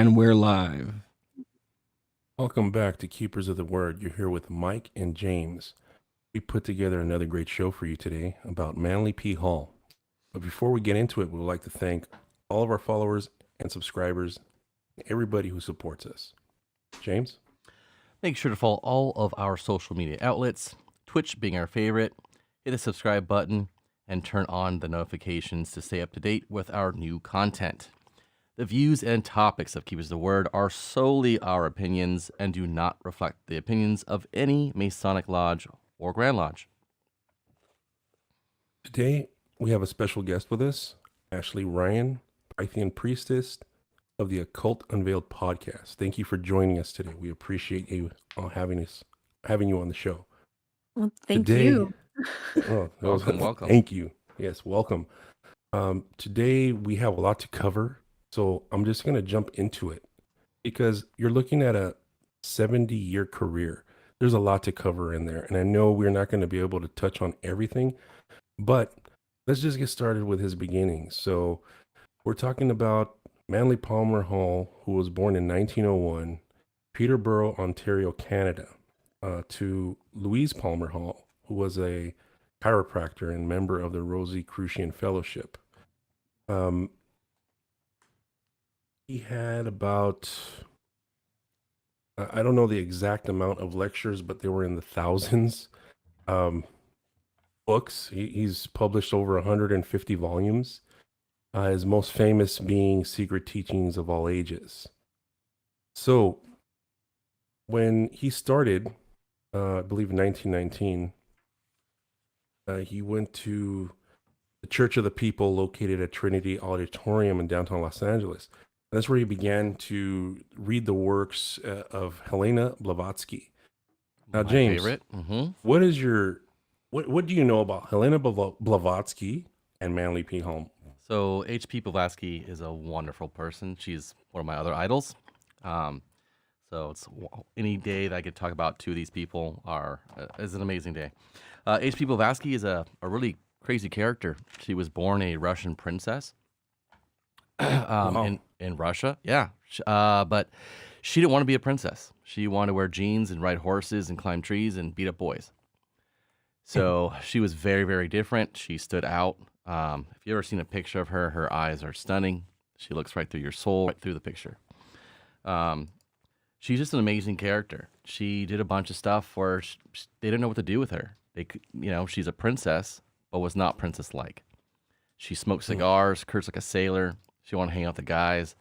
And we're live. Welcome back to Keepers of the Word. You're here with Mike and James. We put together another great show for you today about Manly P. Hall. But before we get into it, we would like to thank all of our followers and subscribers, and everybody who supports us. James? Make sure to follow all of our social media outlets, Twitch being our favorite. Hit the subscribe button and turn on the notifications to stay up to date with our new content. The views and topics of Keepers of the Word are solely our opinions and do not reflect the opinions of any Masonic Lodge or Grand Lodge. Today, we have a special guest with us, Ashley Ryan, Pythian Priestess of the Occult Unveiled podcast. Thank you for joining us today. We appreciate you having you on the show. Well, thank you. Welcome. Thank you. Yes, welcome. Today, we have a lot to cover. So I'm just going to jump into it because you're looking at a 70-year career. There's a lot to cover in there. And I know we're not going to be able to touch on everything, but let's just get started with his beginnings. So we're talking about Manly Palmer Hall, who was born in 1901, Peterborough, Ontario, Canada, to Louise Palmer Hall, who was a chiropractor and member of the Rosicrucian Fellowship. He had about, I don't know the exact amount of lectures, but they were in the thousands. Books, he's published over 150 volumes. His most famous being Secret Teachings of All Ages. So when he started, I believe in 1919, he went to the Church of the People located at Trinity Auditorium in downtown Los Angeles. That's where he began to read the works of Helena Blavatsky. Now, My James, favorite. what is what do you know about Helena Blavatsky and Manly P. Hall? So H.P. Blavatsky is a wonderful person. She's one of my other idols. So it's any day that I could talk about two of these people is an amazing day. H.P. Blavatsky is a really crazy character. She was born a Russian princess. In Russia, yeah. But she didn't want to be a princess. She wanted to wear jeans and ride horses and climb trees and beat up boys. So she was very, very different. She stood out. If you ever seen a picture of her, her eyes are stunning. She looks right through your soul, right through the picture. She's just an amazing character. She did a bunch of stuff where they didn't know what to do with her. She's a princess, but was not princess-like. She smoked cigars, cursed like a sailor. She wanted to hang out with the guys.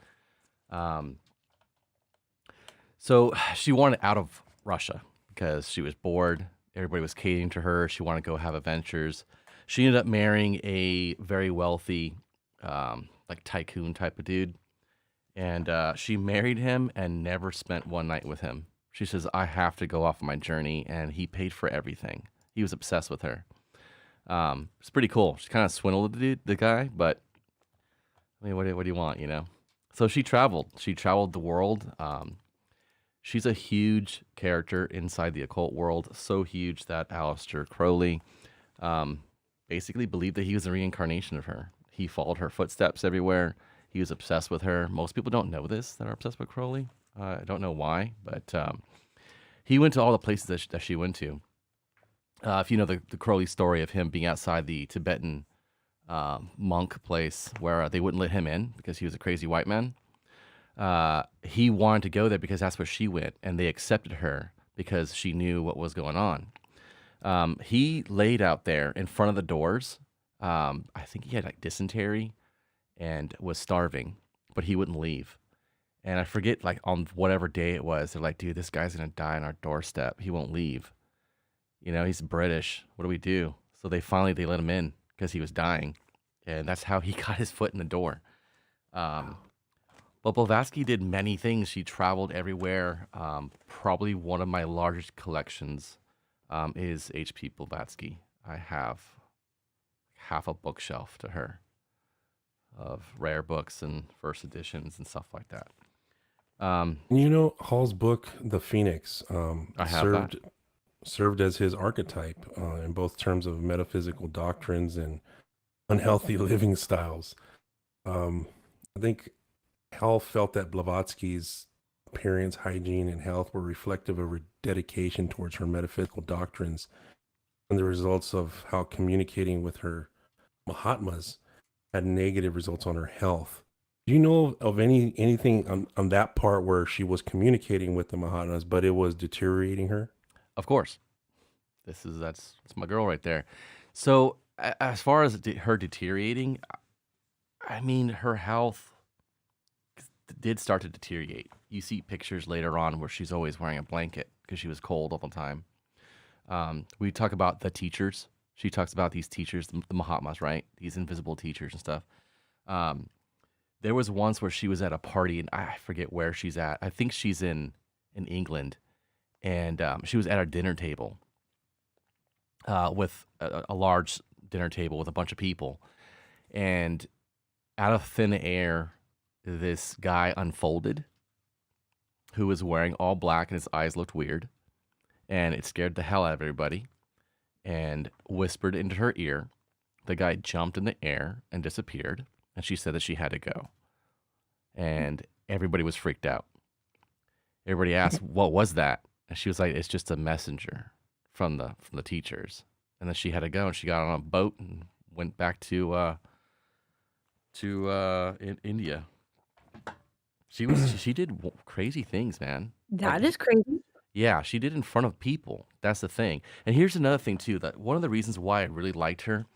So she wanted out of Russia because she was bored. Everybody was catering to her. She wanted to go have adventures. She ended up marrying a very wealthy, like tycoon type of dude. And she married him and never spent one night with him. She says, I have to go off on my journey. And he paid for everything. He was obsessed with her. It's pretty cool. She kind of swindled the guy, but I mean, what do you want, So she traveled. She traveled the world. She's a huge character inside the occult world, so huge that Aleister Crowley basically believed that he was a reincarnation of her. He followed her footsteps everywhere. He was obsessed with her. Most people don't know this, that are obsessed with Crowley. I don't know why, but he went to all the places that she went to. If you know the Crowley story of him being outside the Tibetan monk place where they wouldn't let him in because he was a crazy white man. He wanted to go there because that's where she went, and they accepted her because she knew what was going on. He laid out there in front of the doors. I think he had like dysentery and was starving, but he wouldn't leave. And I forget, like on whatever day it was, they're like, dude, this guy's gonna die on our doorstep. He won't leave. He's British. What do we do? So they let him in because he was dying, and that's how he got his foot in the door. But Blavatsky did many things. She traveled everywhere. Probably one of my largest collections is H.P. Blavatsky. I have half a bookshelf to her of rare books and first editions and stuff like that. Hall's book, The Phoenix, I have served as his archetype in both terms of metaphysical doctrines and unhealthy living styles. I think Hal felt that Blavatsky's appearance, hygiene, and health were reflective of her dedication towards her metaphysical doctrines and the results of how communicating with her Mahatmas had negative results on her health. Do you know of anything on that part where she was communicating with the Mahatmas, but it was deteriorating her? Of course, that's my girl right there. So as far as her deteriorating, I mean, her health did start to deteriorate. You see pictures later on where she's always wearing a blanket because she was cold all the time. We talk about the teachers. She talks about these teachers, the Mahatmas, right? These invisible teachers and stuff. Um, there was once where she was at a party, and I forget where she's at. I think she's in England, and she was at a dinner table with a large dinner table with a bunch of people, and out of thin air, this guy unfolded who was wearing all black and his eyes looked weird, and it scared the hell out of everybody and whispered into her ear. The guy jumped in the air and disappeared, and she said that she had to go. And everybody was freaked out. Everybody asked, "What was that?" And she was like, "It's just a messenger from the teachers." And then she had to go, and she got on a boat and went back to in India. She did crazy things, man. That Like, is crazy. yeah, she did in front of people. That's the thing. And here's another thing too. That one of the reasons why I really liked her,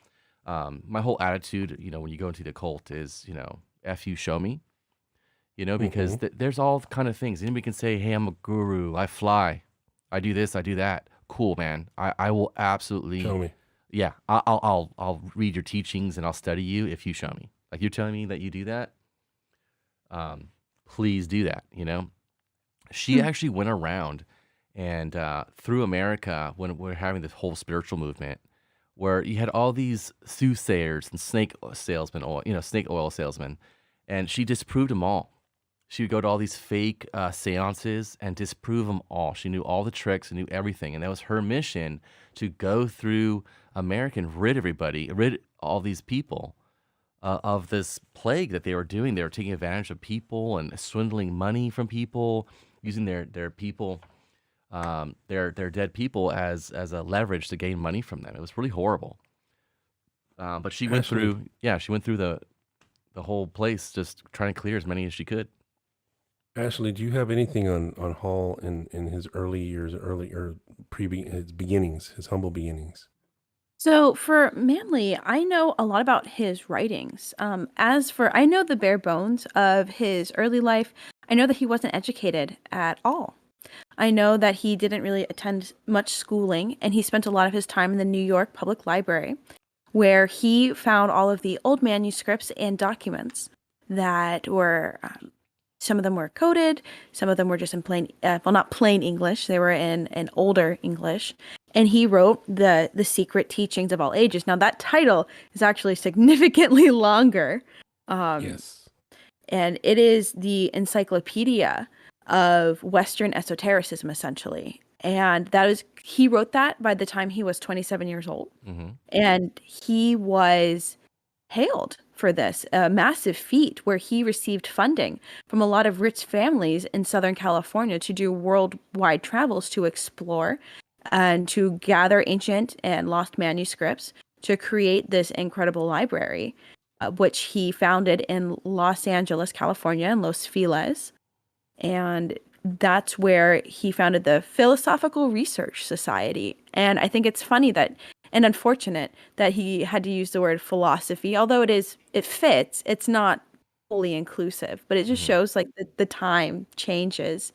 my whole attitude, when you go into the cult is, F you, show me, because Mm-hmm. there's all kind of things. Anybody can say, hey, I'm a guru. I fly. I do this. I do that. Cool, man. I will absolutely, Show me. yeah. I'll read your teachings and I'll study you if you show me. Like you're telling me that you do that. Please do that. She Hmm. actually went around and through America when we're having this whole spiritual movement where you had all these soothsayers and snake oil salesmen, and she disproved them all. She would go to all these fake seances and disprove them all. She knew all the tricks and knew everything, and that was her mission to go through America and rid all these people of this plague that they were doing. They were taking advantage of people and swindling money from people, using their people, their dead people as a leverage to gain money from them. It was really horrible. But she went Ashley, through, yeah, she went through the whole place just trying to clear as many as she could. Ashley, do you have anything on Hall in his early years, his beginnings, his humble beginnings? So for Manly, I know a lot about his writings. I know the bare bones of his early life. I know that he wasn't educated at all. I know that he didn't really attend much schooling, and he spent a lot of his time in the New York Public Library, where he found all of the old manuscripts and documents that were some of them were coded, some of them were just in plain, well, not plain English. They were in an older English, and he wrote the Secret Teachings of All Ages. Now that title is actually significantly longer, um, Yes. and it is the encyclopedia of Western esotericism, essentially. And he wrote that by the time he was 27 years old, Hmm. and he was hailed for this, a massive feat where he received funding from a lot of rich families in Southern California to do worldwide travels to explore and to gather ancient and lost manuscripts to create this incredible library, which he founded in Los Angeles, California, in Los Feliz. And that's where he founded the Philosophical Research Society. And I think it's funny and unfortunate that he had to use the word philosophy, although it fits. It's not fully inclusive, but it just Hmm. shows like the time changes.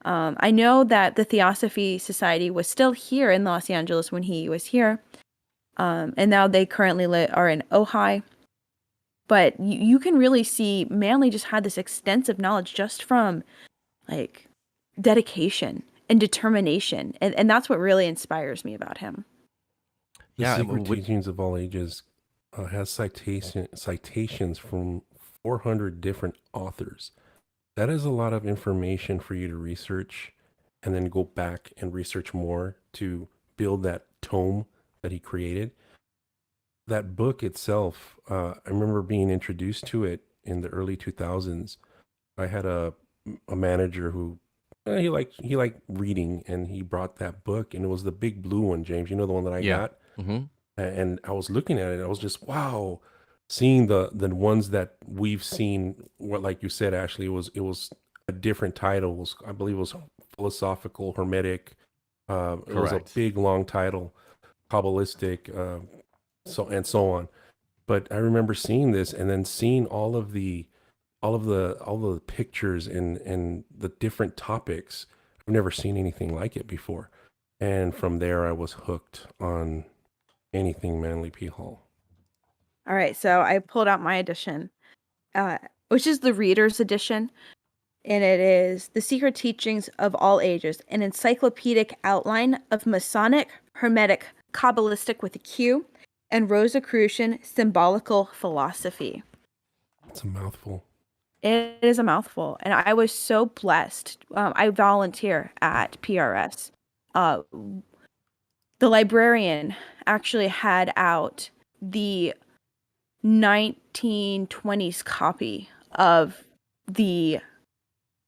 I know that the Theosophy Society was still here in Los Angeles when he was here, and now they currently are in Ojai. But you can really see Manly just had this extensive knowledge just from like dedication and determination, and that's what really inspires me about him. The Yeah, Secret Teachings of All Ages has citations from 400 different authors. That is a lot of information for you to research and then go back and research more to build that tome that he created. That book itself, I remember being introduced to it in the early 2000s I had a manager who he liked reading, and he brought that book, and it was the big blue one, James. You know, the one that I Yeah. got. Hmm. And I was looking at it. I was just wow, seeing the ones that we've seen. What, like you said, Ashley, it was a different title. It was, I believe it was philosophical, hermetic. It was a Correct. big long title, kabbalistic, so on. But I remember seeing this, and then seeing all of the pictures and the different topics. I've never seen anything like it before. And from there, I was hooked on anything Manly P. Hall. All right, so I pulled out my edition, uh, which is the reader's edition, and it is The Secret Teachings of All Ages, an encyclopedic outline of Masonic, Hermetic, Kabbalistic with a Q, and Rosicrucian symbolical philosophy. It's a mouthful. It is a mouthful, and I was so blessed. I volunteer at PRS. Uh, the librarian actually had out the 1920s copy of the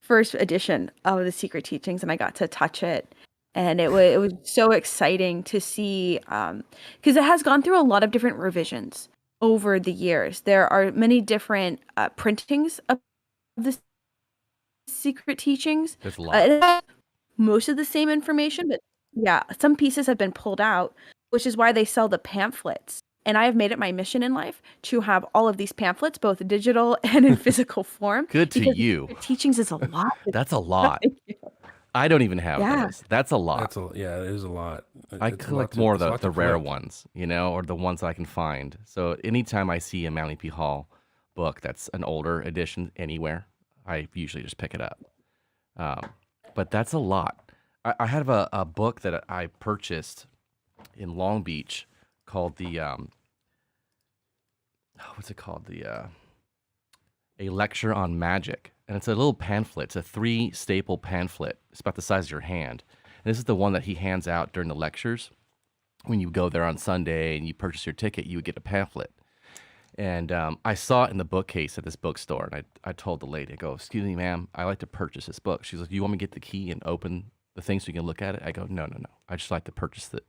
first edition of the Secret Teachings, and I got to touch it, and it was so exciting to see, because it has gone through a lot of different revisions over the years. There are many different printings of the Secret Teachings. There's a lot. It has most of the same information, but yeah, some pieces have been pulled out, which is why they sell the pamphlets. And I have made it my mission in life to have all of these pamphlets, both digital and in physical form, Good to because the you. Secret Teachings is a lot. That's a lot. I don't even have Yeah. those. That's a lot. Yeah, it is a lot. I It's a lot collect to- more it's a of lot the to rare collect. ones, or the ones I can find. So anytime I see a Manly P. Hall book that's an older edition anywhere, I usually just pick it up. Um, but that's a lot. I have a book that I purchased in Long Beach called what's it called? A lecture on magic. And it's a little pamphlet. It's a 3 staple pamphlet. It's about the size of your hand. And this is the one that he hands out during the lectures. When you go there on Sunday and you purchase your ticket, you would get a pamphlet. And I saw it in the bookcase at this bookstore. And I told the lady, I go, excuse me, ma'am, I like to purchase this book. She's like, you want me to get the key and open the thing so you can look at it? I go, no. I just like to purchase it.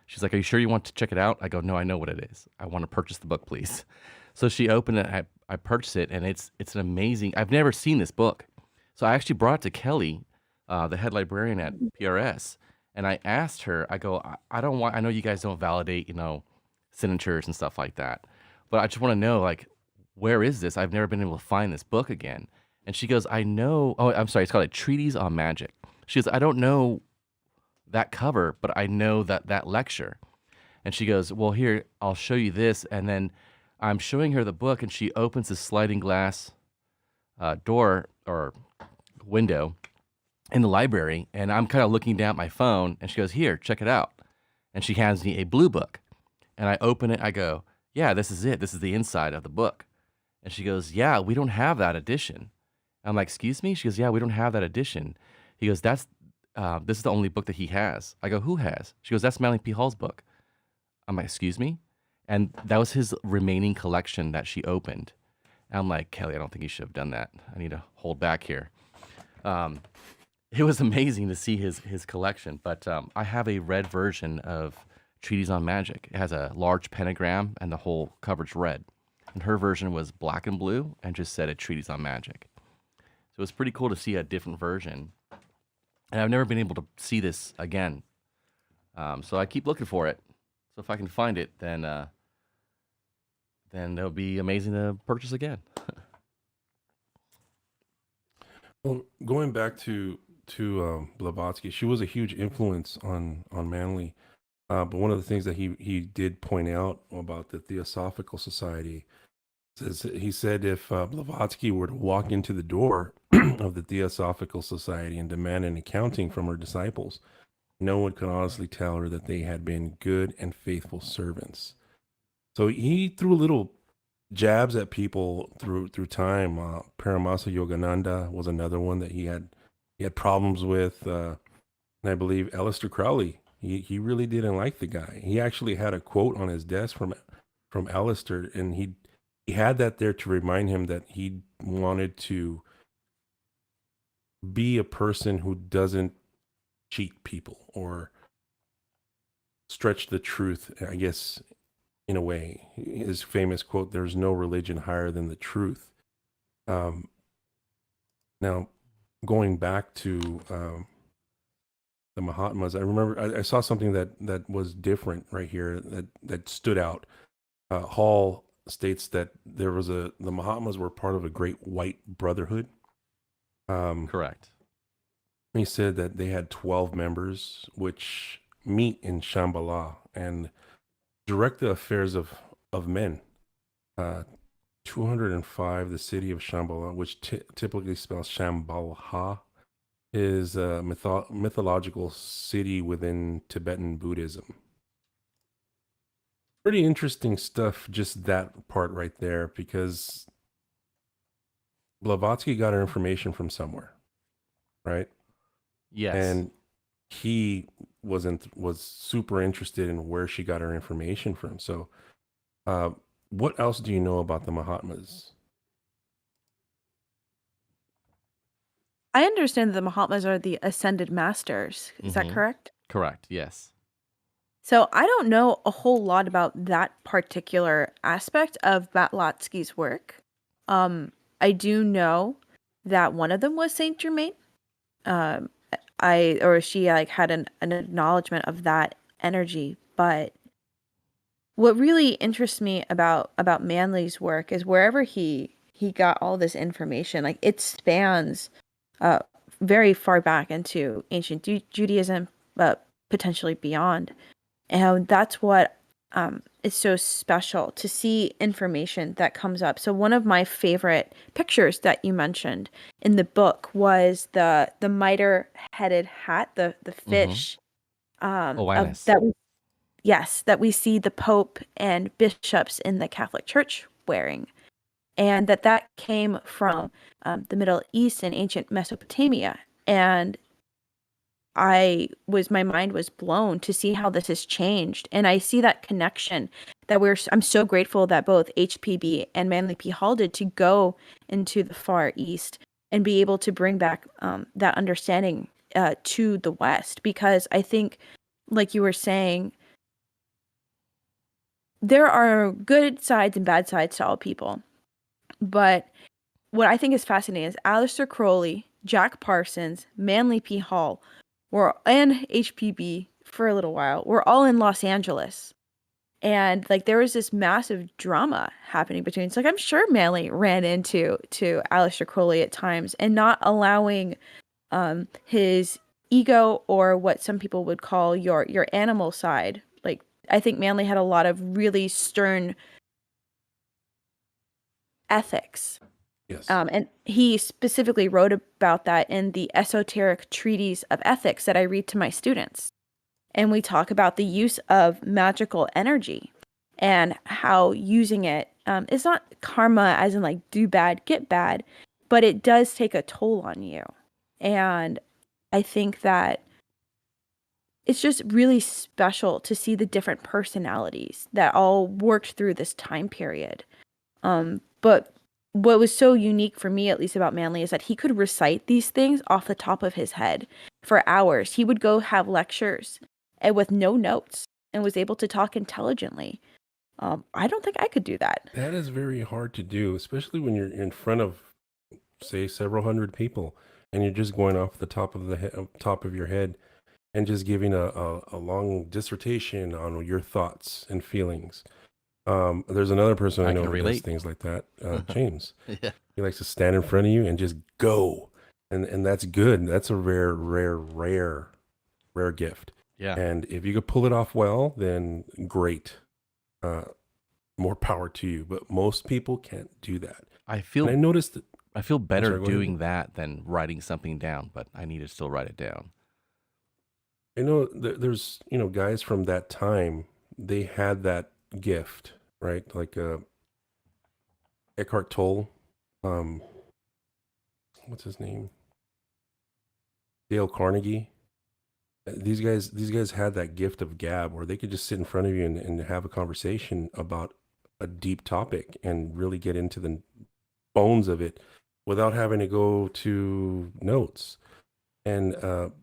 She's like, are you sure you want to check it out? I go, no, I know what it is. I want to purchase the book, please. So she opened it. I purchased it, and it's an amazing. I've never seen this book, so I actually brought it to Kelly, the head librarian at PRS, and I asked her. I go, I don't want. I know you guys don't validate, signatures and stuff like that, but I just want to know, like, where is this? I've never been able to find this book again. And she goes, I know. Oh, I'm sorry. It's called a Treatise on Magic. She goes, I don't know that cover, but I know that lecture. And she goes, well, here, I'll show you this. And then I'm showing her the book, and she opens a sliding glass door or window in the library. And I'm kind of looking down at my phone, and she goes, here, check it out. And she hands me a blue book. And I open it. I go, yeah, this is it. This is the inside of the book. And she goes, yeah, we don't have that edition. I'm like, excuse me? She goes, yeah, we don't have that edition. He goes, this is the only book that he has. I go, who has? She goes, that's Manly P. Hall's book. I'm like, excuse me? And that was his remaining collection that she opened. And I'm like, Kelly, I don't think you should have done that. I need to hold back here. It was amazing to see his collection. But I have a red version of Treatise on Magic. It has a large pentagram, and the whole cover's red. And her version was black and blue and just said a Treatise on Magic. So it was pretty cool to see a different version. And I've never been able to see this again. So I keep looking for it. So if I can find it, then it'll be amazing to purchase again. Well, going back to Blavatsky, she was a huge influence on Manly. But one of the things that he did point out about the Theosophical Society is he said if Blavatsky were to walk into the door of the Theosophical Society and demand an accounting from her disciples, no one could honestly tell her that they had been good and faithful servants. So he threw little jabs at people through time. Paramasa Yogananda was another one that he had problems with, and I believe Aleister Crowley. He really didn't like the guy. He actually had a quote on his desk from Aleister, and he had that there to remind him that he wanted to be a person who doesn't cheat people or stretch the truth, I guess, in a way. His famous quote, "There's no religion higher than the truth." Um, Now, going back to the Mahatmas, I remember I saw something that was different right here that stood out. Hall states that the Mahatmas were part of a great white brotherhood. Correct. He said that they had 12 members, which meet in Shambhala and direct the affairs of men. Uh, 205, the city of Shambhala, which typically spells Shambhala, is a mythological city within Tibetan Buddhism. Pretty interesting stuff, just that part right there, because Blavatsky got her information from somewhere, right? Yes. And he was super interested in where she got her information from. So, what else do you know about the Mahatmas? I understand that the Mahatmas are the ascended masters. Is that Mhm. correct? Correct. Yes. So I don't know a whole lot about that particular aspect of Blavatsky's work. I do know that one of them was Saint Germain. Um, she like had an acknowledgement of that energy. But what really interests me about Manly's work is wherever he got all this information, like it spans uh very far back into ancient Judaism, but potentially beyond. And that's what is so special to see information that comes up. So one of my favorite pictures that you mentioned in the book was the miter-headed hat, the Mhm. fish Awareness. that that we see the Pope and bishops in the Catholic Church wearing, and that came from the Middle East and ancient Mesopotamia. And my mind was blown to see how this has changed. And I see that connection that I'm so grateful that both HPB and Manly P. Hall did to go into the Far East and be able to bring back that understanding to the West. Because I think, like you were saying, there are good sides and bad sides to all people. But what I think is fascinating is Aleister Crowley, Jack Parsons, Manly P. Hall, and HPB for a little while. We're all in Los Angeles. And like there was this massive drama happening between. So like I'm sure Manly ran to Aleister Crowley at times and not allowing his ego, or what some people would call your animal side. Like I think Manly had a lot of really stern ethics. Yes. And he specifically wrote about that in the esoteric treatise of ethics that I read to my students. And we talk about the use of magical energy and how using it is not karma as in like do bad, get bad, but it does take a toll on you. And I think that it's just really special to see the different personalities that all worked through this time period. But what was so unique for me, at least about Manly, is that he could recite these things off the top of his head for hours. He would go have lectures and with no notes and was able to talk intelligently. I don't think I could do that. That is very hard to do, especially when you're in front of, say, several hundred people, and you're just going off the top of top of your head and just giving a long dissertation on your thoughts and feelings. There's another person I I know can who does relate. things like that, James. Yeah. He likes to stand in front of you and just go, and that's good. That's a rare gift. Yeah. And if you could pull it off well, then great. Uh, More power to you. But most people can't do that. I And feel I noticed that. I feel better sorry, go ahead. doing that than writing something down, but I need to still write it down. I know there's guys from that time. They had that gift, right? Like Eckhart Tolle. Um, what's his name? Dale Carnegie. These guys had that gift of gab where they could just sit in front of you and have a conversation about a deep topic and really get into the bones of it without having to go to notes. And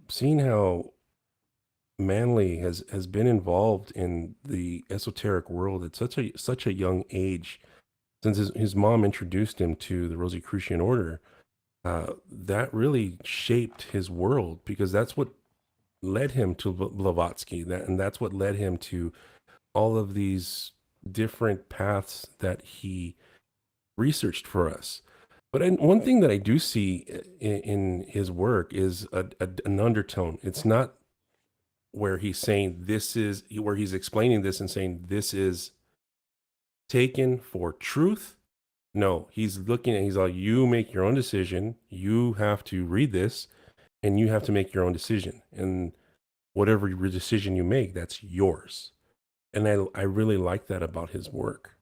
seeing how Manly has been involved in the esoteric world at such a young age, since his mom introduced him to the Rosicrucian order, that really shaped his world, because that's what led him to Blavatsky, and that's what led him to all of these different paths that he researched for us. But one thing that I do see in his work is an undertone. It's not where he's saying this is, where he's explaining this and saying this is taken for truth. No, he's looking at, he's like, you make your own decision. You have to read this and you have to make your own decision. And whatever decision you make, that's yours. And I really like that about his work.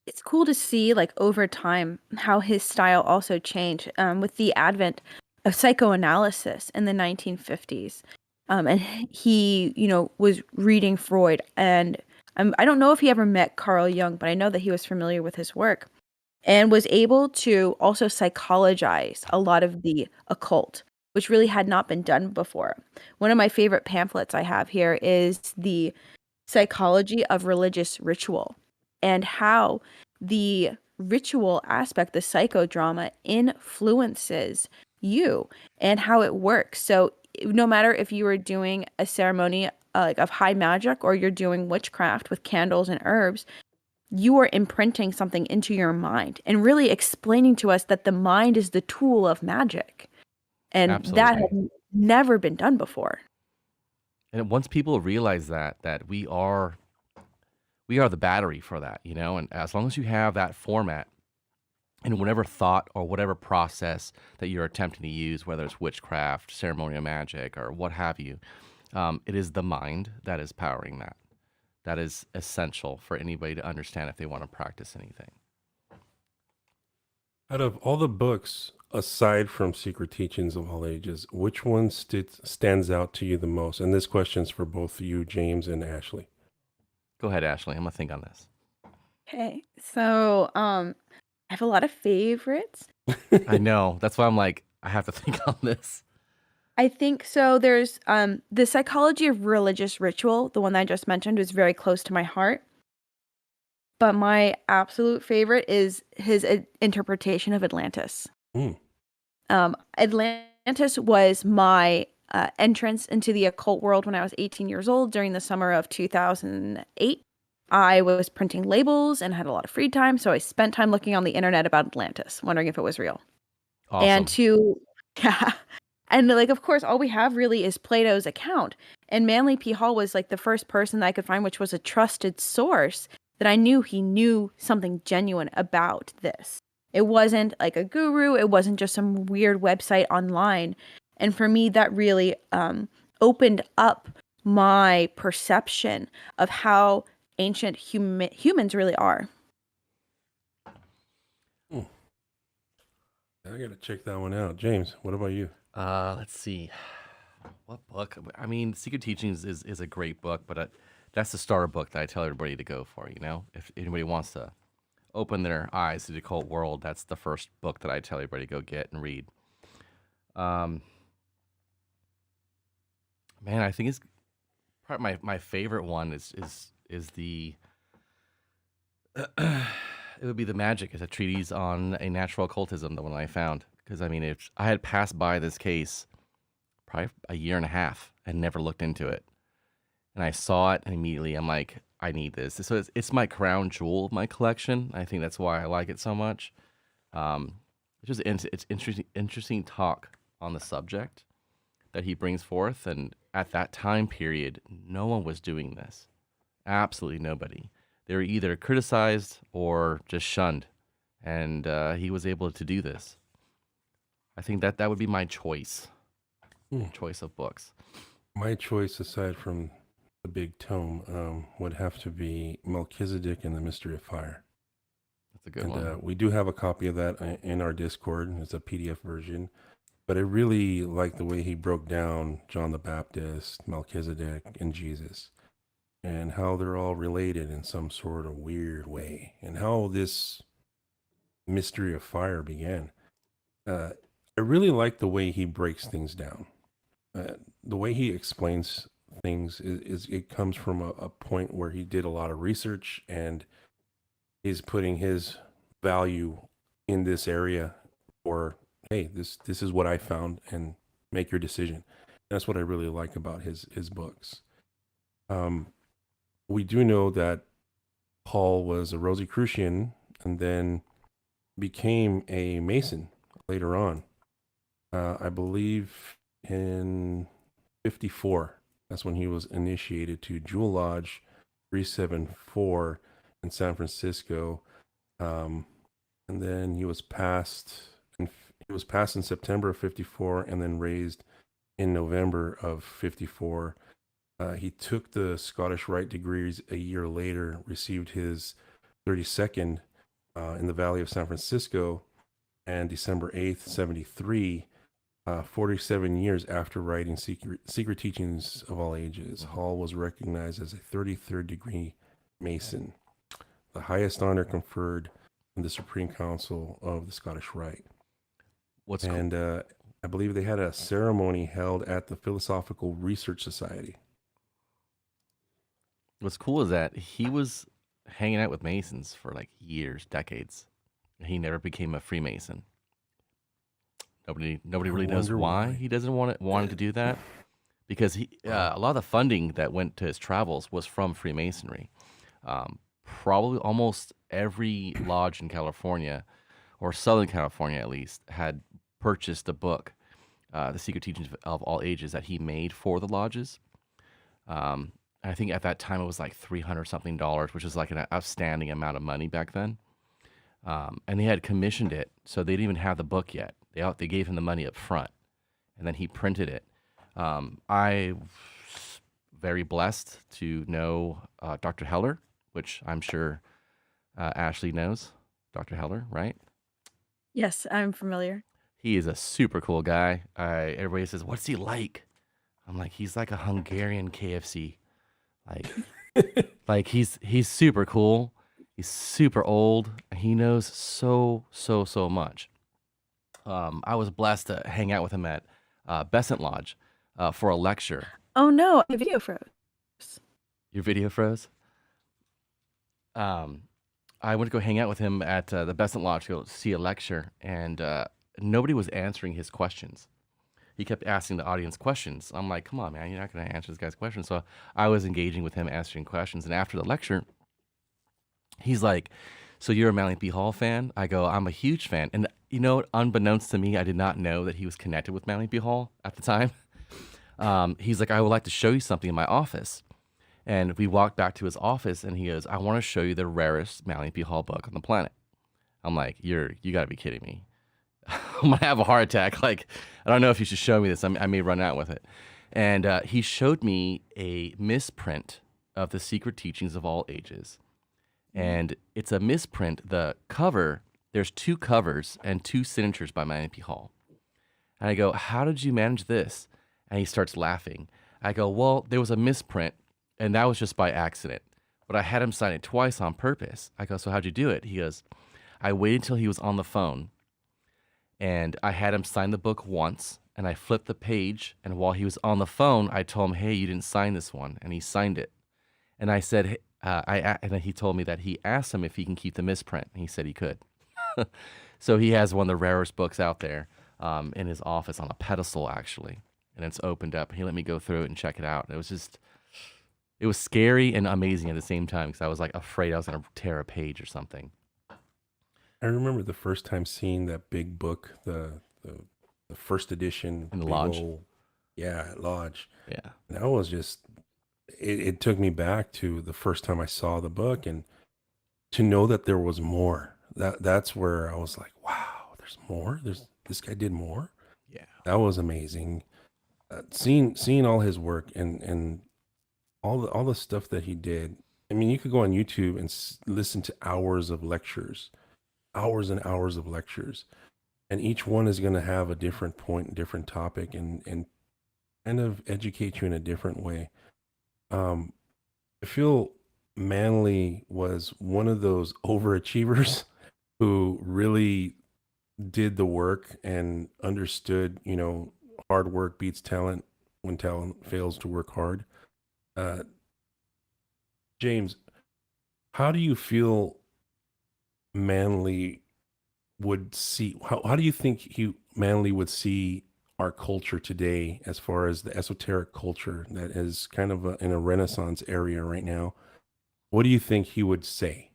It's cool to see, like, over time, how his style also changed with the advent of psychoanalysis in the 1950s. And he, was reading Freud. And I don't know if he ever met Carl Jung, but I know that he was familiar with his work and was able to also psychologize a lot of the occult, which really had not been done before. One of my favorite pamphlets I have here is the psychology of religious ritual, and how the ritual aspect, the psychodrama, influences you and how it works. So no matter if you are doing a ceremony like of high magic, or you're doing witchcraft with candles and herbs, you are imprinting something into your mind and really explaining to us that the mind is the tool of magic. And that Absolutely. had never been done before. And once people realize that we are the battery for that, and as long as you have that format in whatever thought or whatever process that you're attempting to use, whether it's witchcraft, ceremonial magic, or what have you, it is the mind that is powering that. That is essential for anybody to understand if they want to practice anything. Out of all the books, aside from Secret Teachings of All Ages, which one stands out to you the most? And this question's for both you, James, and Ashley. Go ahead, Ashley. I'm gonna think on this. Okay. So, I have a lot of favorites. I know. That's why I'm like, I have to think on this. I think so. There's the psychology of religious ritual, the one that I just mentioned, is very close to my heart. But my absolute favorite is his interpretation of Atlantis. Mm. Atlantis was my entrance into the occult world when I was 18 years old during the summer of 2008. I was printing labels and had a lot of free time, so I spent time looking on the internet about Atlantis, wondering if it was real. Awesome. Yeah. And like, of course, all we have really is Plato's account. And Manly P. Hall was like the first person that I could find, which was a trusted source that I knew he knew something genuine about this. It wasn't like a guru. It wasn't just some weird website online. And for me, that really opened up my perception of how ancient humans really are. I gotta check that one out. James, what about you? Let's see. What book? I mean, Secret Teachings is a great book, but that's the starter book that I tell everybody to go for. If anybody wants to open their eyes to the occult world, that's the first book that I tell everybody to go get and read. Man, I think it's probably my favorite one is the it would be the Magic. It's a treatise on a natural occultism, the one I found. Because I mean, if I had passed by this case probably a year and a half and never looked into it, and I saw it and immediately I'm like, I need this. So it's my crown jewel of my collection. I think that's why I like it so much. It's interesting talk on the subject that he brings forth, and at that time period, no one was doing this. Absolutely nobody. They were either criticized or just shunned, and he was able to do this. I think that would be my choice. Choice of books. My choice, aside from the big tome, would have to be Melchizedek and the Mystery of Fire. That's a good one. We do have a copy of that in our Discord. It's a PDF version. But I really like the way he broke down John the Baptist, Melchizedek, and Jesus, and how they're all related in some sort of weird way, and how this mystery of fire began. I really like the way he breaks things down. The way he explains things is it comes from a point where he did a lot of research and is putting his value in this area, or hey, this is what I found, and make your decision. That's what I really like about his books. Um, we do know that Paul was a Rosicrucian and then became a Mason later on. I believe in 54. That's when he was initiated to Jewel Lodge 374 in San Francisco. And then he was passed in September of 54 and then raised in November of 54. He took the Scottish Rite degrees a year later, received his 32nd in the Valley of San Francisco, and December 8th, 73, 47 years after writing Secret Teachings of All Ages, Hall was recognized as a 33rd degree Mason, the highest honor conferred in the Supreme Council of the Scottish Rite. And I believe they had a ceremony held at the Philosophical Research Society. What's cool is that he was hanging out with Masons for like years, decades. He never became a Freemason. Nobody really knows why he doesn't wanted to do that, because a lot of the funding that went to his travels was from Freemasonry. Probably almost every lodge in California, or Southern California at least, had purchased a book, The Secret Teachings of All Ages, that he made for the lodges. I think at that time it was like $300 something, which is like an outstanding amount of money back then. And they had commissioned it, so they didn't even have the book yet. They gave him the money up front, and then he printed it. I was very blessed to know Dr. Heller, which I'm sure Ashley knows. Dr. Heller, right? Yes, I'm familiar. He is a super cool guy. Everybody says, "What's he like?" I'm like, he's like a Hungarian KFC. Like he's super cool. He's super old. He knows so much. I was blessed to hang out with him at Besant Lodge for a lecture. Oh no, my video froze. Your video froze? I went to go hang out with him at the Besant Lodge to go see a lecture, and nobody was answering his questions. He kept asking the audience questions. I'm like, come on, man, you're not going to answer this guy's questions. So I was engaging with him, answering questions. And after the lecture, he's like, so you're a Manly P. Hall fan? I go, I'm a huge fan. And unbeknownst to me, I did not know that he was connected with Manly P. Hall at the time. He's like, I would like to show you something in my office. And we walked back to his office, and he goes, I want to show you the rarest Manly P. Hall book on the planet. I'm like, you got to be kidding me. I'm going to have a heart attack. Like, I don't know if you should show me this. I may run out with it. And he showed me a misprint of The Secret Teachings of All Ages. And it's a misprint. The cover, there's 2 covers and 2 signatures by Manly P. Hall. And I go, how did you manage this? And he starts laughing. I go, well, there was a misprint, and that was just by accident. But I had him sign it twice on purpose. I go, so how'd you do it? He goes, I waited till he was on the phone, and I had him sign the book once, and I flipped the page, and while he was on the phone, I told him, hey, you didn't sign this one, and he signed it. And I said, and then he told me that he asked him if he can keep the misprint, and he said he could. So he has one of the rarest books out there in his office on a pedestal, actually, and it's opened up. He let me go through it and check it out. It was scary and amazing at the same time, because I was like afraid I was going to tear a page or something. I remember the first time seeing that big book, the first edition In the Lodge? At Lodge. Yeah. And I was just, it took me back to the first time I saw the book, and to know that there was more. That's where I was like, wow, there's more. This guy did more. Yeah. That was amazing. Seeing all his work and all the stuff that he did. I mean, you could go on YouTube and listen to hours of lectures. Hours and hours of lectures, and each one is going to have a different point, different topic, and kind of educate you in a different way. I feel Manly was one of those overachievers who really did the work and understood, hard work beats talent when talent fails to work hard. Uh, James, how do you feel Manly would see, how do you think Manly would see our culture today as far as the esoteric culture that is kind of in a renaissance area right now? What do you think he would say?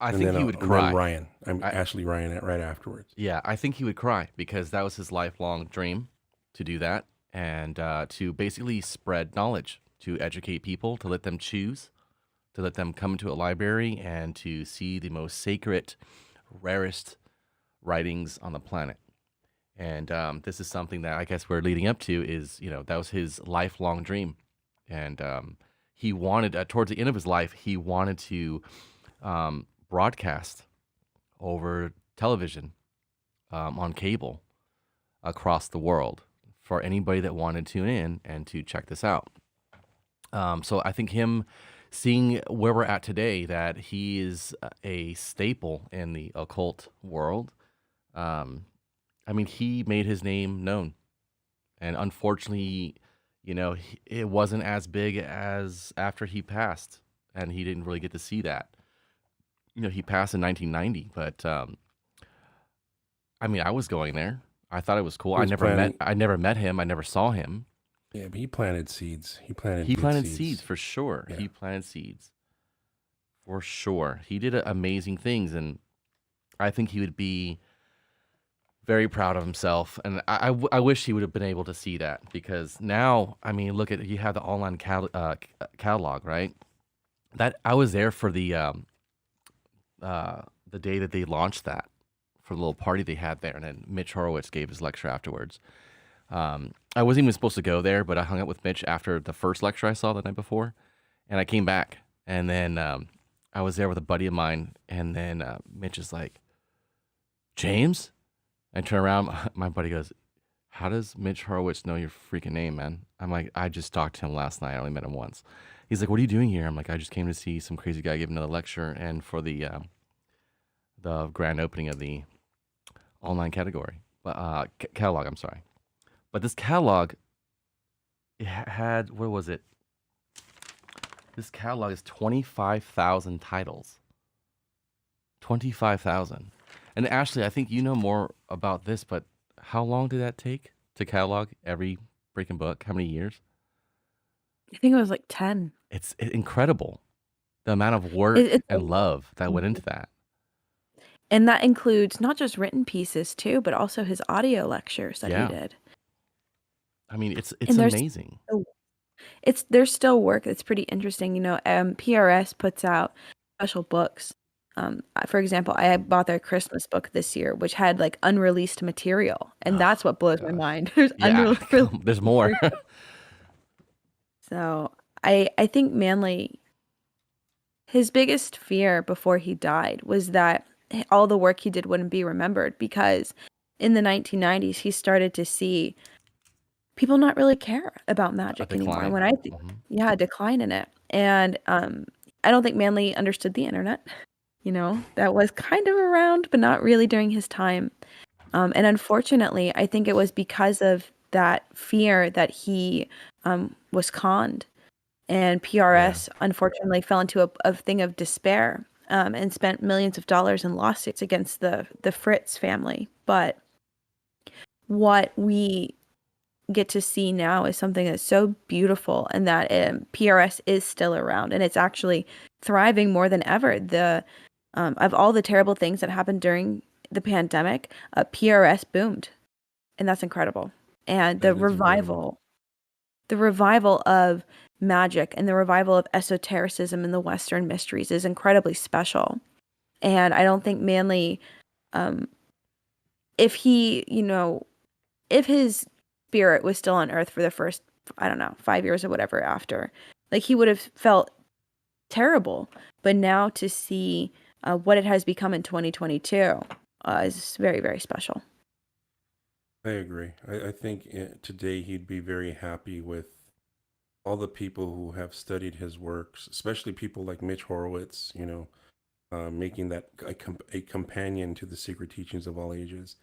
I And think then, he would cry. Ryan, I'm I Ashley Ryan right afterwards. Yeah, I think he would cry because that was his lifelong dream to do that and to basically spread knowledge, to educate people, to let them choose, to let them come into a library and to see the most sacred, rarest writings on the planet. And this is something that I guess we're leading up to is, that was his lifelong dream. And he wanted, towards the end of his life, he wanted to broadcast over television, on cable across the world for anybody that wanted to tune in and to check this out. So I think him seeing where we're at today, that he is a staple in the occult world. Um, I mean, he made his name known, and unfortunately, it wasn't as big as after he passed, and he didn't really get to see that. He passed in 1990, but I mean, I was going there. I thought it was cool. He was planning, I never met him. I never saw him. yeah, but he planted seeds. He planted He good planted seeds seeds. for sure. Yeah. He planted seeds for sure. He did amazing things, and I think he would be very proud of himself. And I wish he would have been able to see that, because now, I mean, look at, you have the online catalog, right? That I was there for the day that they launched that, for the little party they had there, and then Mitch Horowitz gave his lecture afterwards. I wasn't even supposed to go there, but I hung out with Mitch after the first lecture I saw the night before, and I came back, and then I was there with a buddy of mine, and then Mitch is like, "James?" I turn around, my buddy goes, "How does Mitch Horowitz know your freaking name, man?" I'm like, "I just talked to him last night. I only met him once." He's like, "What are you doing here?" I'm like, "I just came to see some crazy guy give another lecture, and for the grand opening of the online category, catalog. I'm sorry, but this catalog, it had, what was it? This catalog is 25,000 titles. 25,000. And Ashley, I think you know more about this, but how long did that take to catalog every freaking book? How many years? I think it was like 10. It's incredible, the amount of work It's a and lot. love that went into that. And that includes not just written pieces too, but also his audio lectures that he Yeah. did. I mean, it's And amazing. there's still work that's pretty interesting. PRS puts out special books. For example, I bought their Christmas book this year, which had like unreleased material, and that's Oh, what blows my gosh. mind. There's Yeah, unreleased there's more. material. So I think Manly, his biggest fear before he died was that all the work he did wouldn't be remembered, because in the 1990s he started to see people not really care about A magic anymore. And decline. when I think, Mhm. yeah, a decline in it. And I don't think Manly understood the internet. That was kind of around, but not really during his time. And unfortunately, I think it was because of that fear that he was conned. And Yeah. PRS unfortunately fell into a thing of despair, and spent millions of dollars in lawsuits against the Fritz family. But what we get to see now is something that's so beautiful, and that PRS is still around, and it's actually thriving more than ever. The Of all the terrible things that happened during the pandemic, PRS boomed, and that's incredible. And That is incredible. the revival of magic and the revival of esotericism in the Western mysteries is incredibly special. And I don't think Manly, um, if he, if his spirit was still on Earth for the first, I don't know, 5 years or whatever after, like, he would have felt terrible. But now to see what it has become in 2022 is very, very special. I agree. I think today he'd be very happy with all the people who have studied his works, especially people like Mitch Horowitz, making that a companion to the secret teachings of all ages.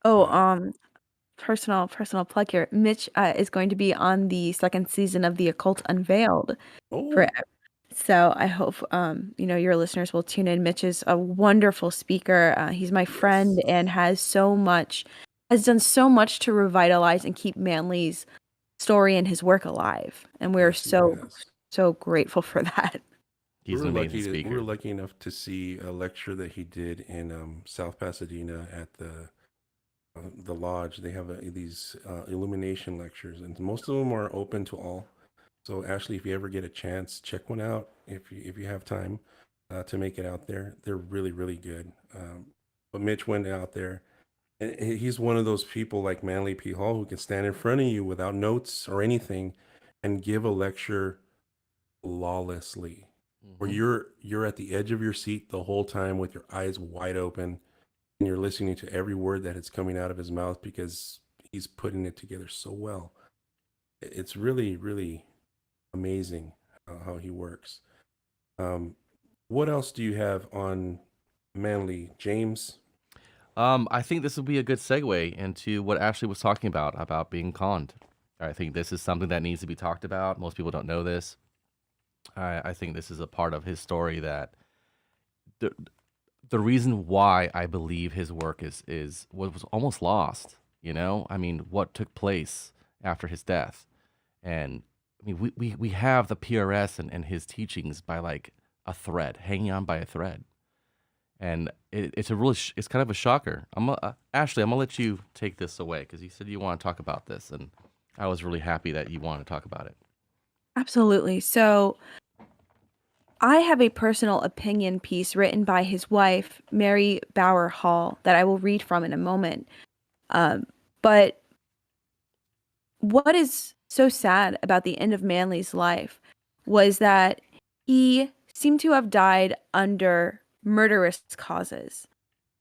Oh, Uh, personal plug here. Mitch is going to be on the second season of The Occult Unveiled. For oh, so I hope your listeners will tune in. Mitch is a wonderful speaker. He's my friend yes, and has done so much to revitalize and keep Manly's story and his work alive. And we're yes, he has. so grateful for that. He's an amazing We were speaker. lucky enough to see a lecture that he did in South Pasadena at the lodge. They have these illumination lectures, and most of them are open to all. So Ashley, if you ever get a chance, check one out if you have time to make it out there. They're really really good. But Mitch went out there, and he's one of those people like Manly P. Hall who can stand in front of you without notes or anything, and give a lecture flawlessly, where Hmm. you're at the edge of your seat the whole time with your eyes wide open, and you're listening to every word that is coming out of his mouth because he's putting it together so well. It's really really amazing how he works. Um, what else do you have on Manly, James? I think this will be a good segue into what Ashley was talking about being conned. I think this is something that needs to be talked about. Most people don't know this. I think this is a part of his story that the the reason why I believe his work is what was almost lost. I mean, what took place after his death, and I mean, we have the PRS and his teachings by like a thread, hanging on by a thread, and it's a really it's kind of a shocker. Ashley, I'm gonna let you take this away because you said you want to talk about this, and I was really happy that you want to talk about it. Absolutely. So I have a personal opinion piece written by his wife, Mary Bauer Hall, that I will read from in a moment. But what is so sad about the end of Manly's life was that he seemed to have died under murderous causes.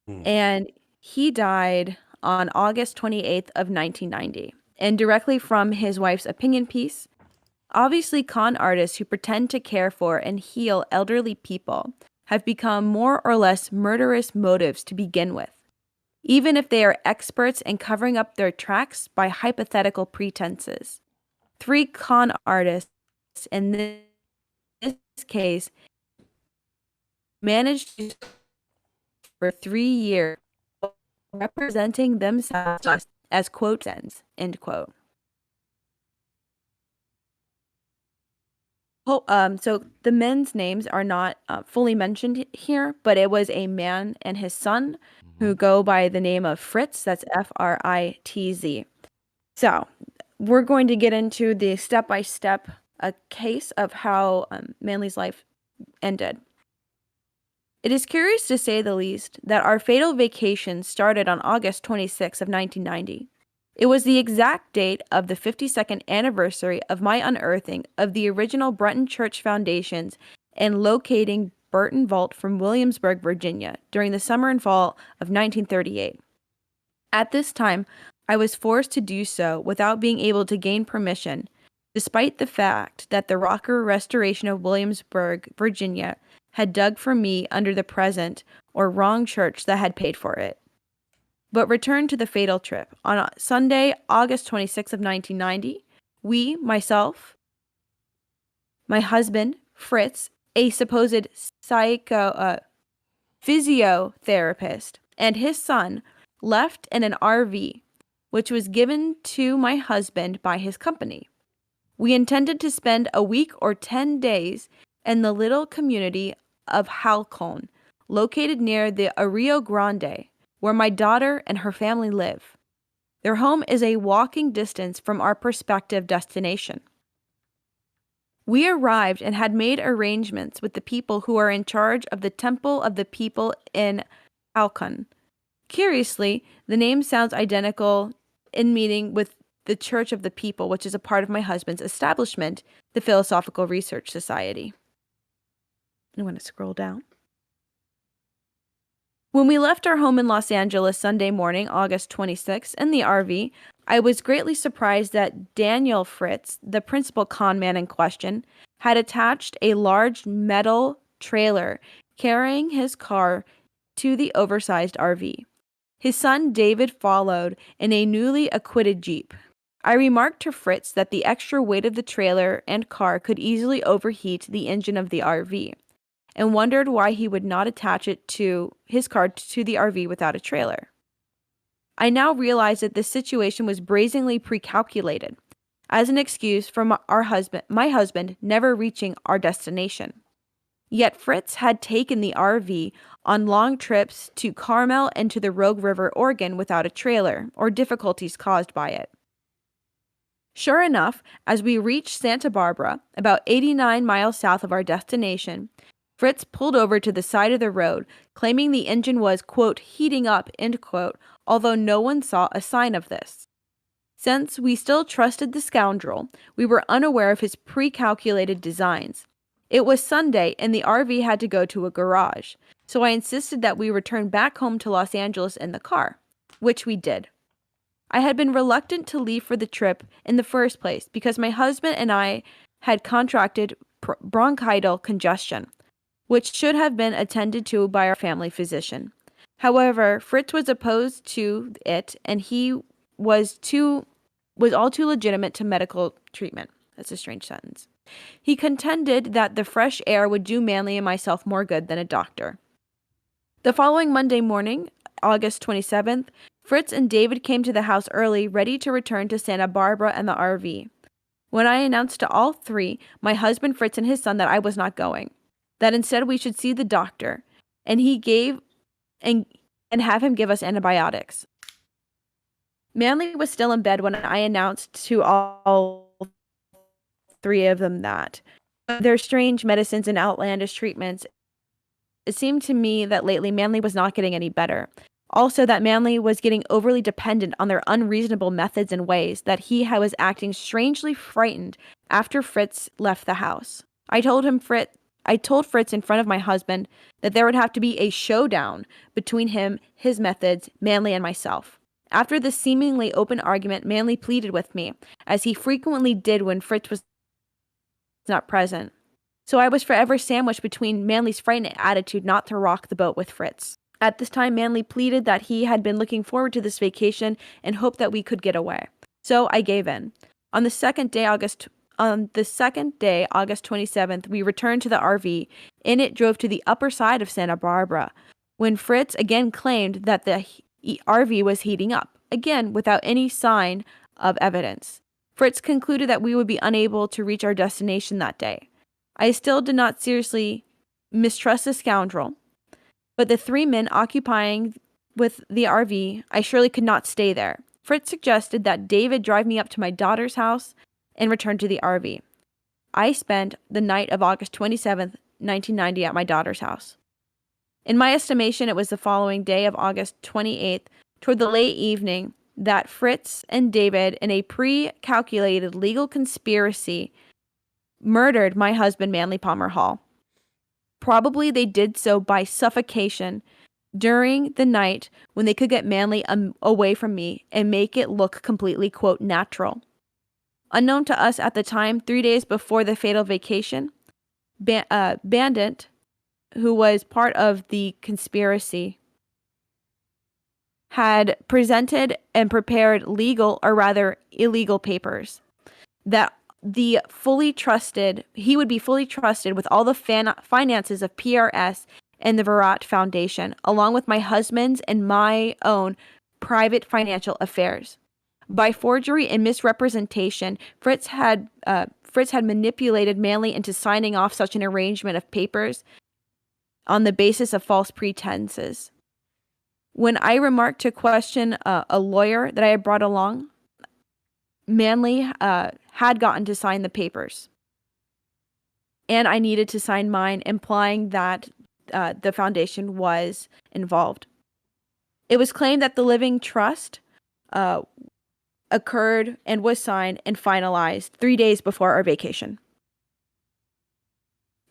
Hmm. And he died on August 28th of 1990. And directly from his wife's opinion piece, obviously con artists who pretend to care for and heal elderly people have become more or less murderous motives to begin with, even if they are experts in covering up their tracks by hypothetical pretenses. Three con artists in this case managed to for 3 years representing themselves as quote ends, end quote. So the men's names are not fully mentioned here, but it was a man and his son Hmm. who go by the name of Fritz. That's Fritz. So we're going to get into the step-by-step case of how Manly's life ended. It is curious to say the least that our fatal vacation started on August 26th of 1990. It was the exact date of the 52nd anniversary of my unearthing of the original Breton Church foundations and locating Burton Vault from Williamsburg, Virginia, during the summer and fall of 1938. At this time, I was forced to do so without being able to gain permission, despite the fact that the Rocker Restoration of Williamsburg, Virginia, had dug for me under the present or wrong church that had paid for it. But return to the fatal trip. On Sunday, August 26th of 1990, myself, my husband, Fritz, a supposed physiotherapist, and his son left in an RV, which was given to my husband by his company. We intended to spend a week or 10 days in the little community of Halcon, located near the Rio Grande, where my daughter and her family live. Their home is a walking distance from our prospective destination. We arrived and had made arrangements with the people who are in charge of the Temple of the People in Halcon. Curiously, the name sounds identical in meaning with the Church of the People, which is a part of my husband's establishment, the Philosophical Research Society. I'm going to scroll down. When we left our home in Los Angeles Sunday morning, August 26th, in the RV, I was greatly surprised that Daniel Fritz, the principal con man in question, had attached a large metal trailer carrying his car to the oversized RV. His son David followed in a newly acquitted Jeep. I remarked to Fritz that the extra weight of the trailer and car could easily overheat the engine of the RV, and wondered why he would not attach it to his car to the RV without a trailer. I now realized that this situation was brazenly pre-calculated, as an excuse for my husband never reaching our destination. Yet Fritz had taken the RV on long trips to Carmel and to the Rogue River, Oregon without a trailer or difficulties caused by it. Sure enough, as we reached Santa Barbara, about 89 miles south of our destination, Fritz pulled over to the side of the road, claiming the engine was, quote, heating up, end quote, although no one saw a sign of this. Since we still trusted the scoundrel, we were unaware of his pre-calculated designs. It was Sunday, and the RV had to go to a garage, so I insisted that we return back home to Los Angeles in the car, which we did. I had been reluctant to leave for the trip in the first place because my husband and I had contracted bronchial congestion, which should have been attended to by our family physician. However, Fritz was opposed to it, and he was all too legitimate to medical treatment. That's a strange sentence. He contended that the fresh air would do Manly and myself more good than a doctor. The following Monday morning, August 27th, Fritz and David came to the house early, ready to return to Santa Barbara and the RV. When I announced to all three, my husband, Fritz, and his son, that I was not going, that instead we should see the doctor, and have him give us antibiotics. Manly was still in bed when I announced to all three of them that their strange medicines and outlandish treatments, it seemed to me that lately Manly was not getting any better. Also, that Manly was getting overly dependent on their unreasonable methods and ways, that he was acting strangely frightened after Fritz left the house. I told Fritz in front of my husband that there would have to be a showdown between him, his methods, Manly, and myself. After this seemingly open argument, Manly pleaded with me, as he frequently did when Fritz was not present. So I was forever sandwiched between Manly's frightened attitude not to rock the boat with Fritz. At this time, Manly pleaded that he had been looking forward to this vacation and hoped that we could get away. So I gave in. On the second day, August 27th, we returned to the RV. In it, drove to the upper side of Santa Barbara, when Fritz again claimed that the RV was heating up, again without any sign of evidence. Fritz concluded that we would be unable to reach our destination that day. I still did not seriously mistrust the scoundrel, but the three men occupying with the RV, I surely could not stay there. Fritz suggested that David drive me up to my daughter's house and return to the RV. I spent the night of August 27th, 1990 at my daughter's house. In my estimation, it was the following day of August 28th, toward the late evening, that Fritz and David, in a pre-calculated legal conspiracy, murdered my husband, Manly Palmer Hall. Probably they did so by suffocation during the night when they could get Manly away from me and make it look completely, quote, natural. Unknown to us at the time, 3 days before the fatal vacation, Bandit, who was part of the conspiracy, had presented and prepared legal, or rather illegal, papers that he would be fully trusted with all the finances of PRS and the Virat Foundation, along with my husband's and my own private financial affairs. By forgery and misrepresentation, Fritz had manipulated Manly into signing off such an arrangement of papers on the basis of false pretenses. When I remarked to question a lawyer that I had brought along, Manly had gotten to sign the papers, and I needed to sign mine, implying that the foundation was involved. It was claimed that the living trust occurred and was signed and finalized 3 days before our vacation.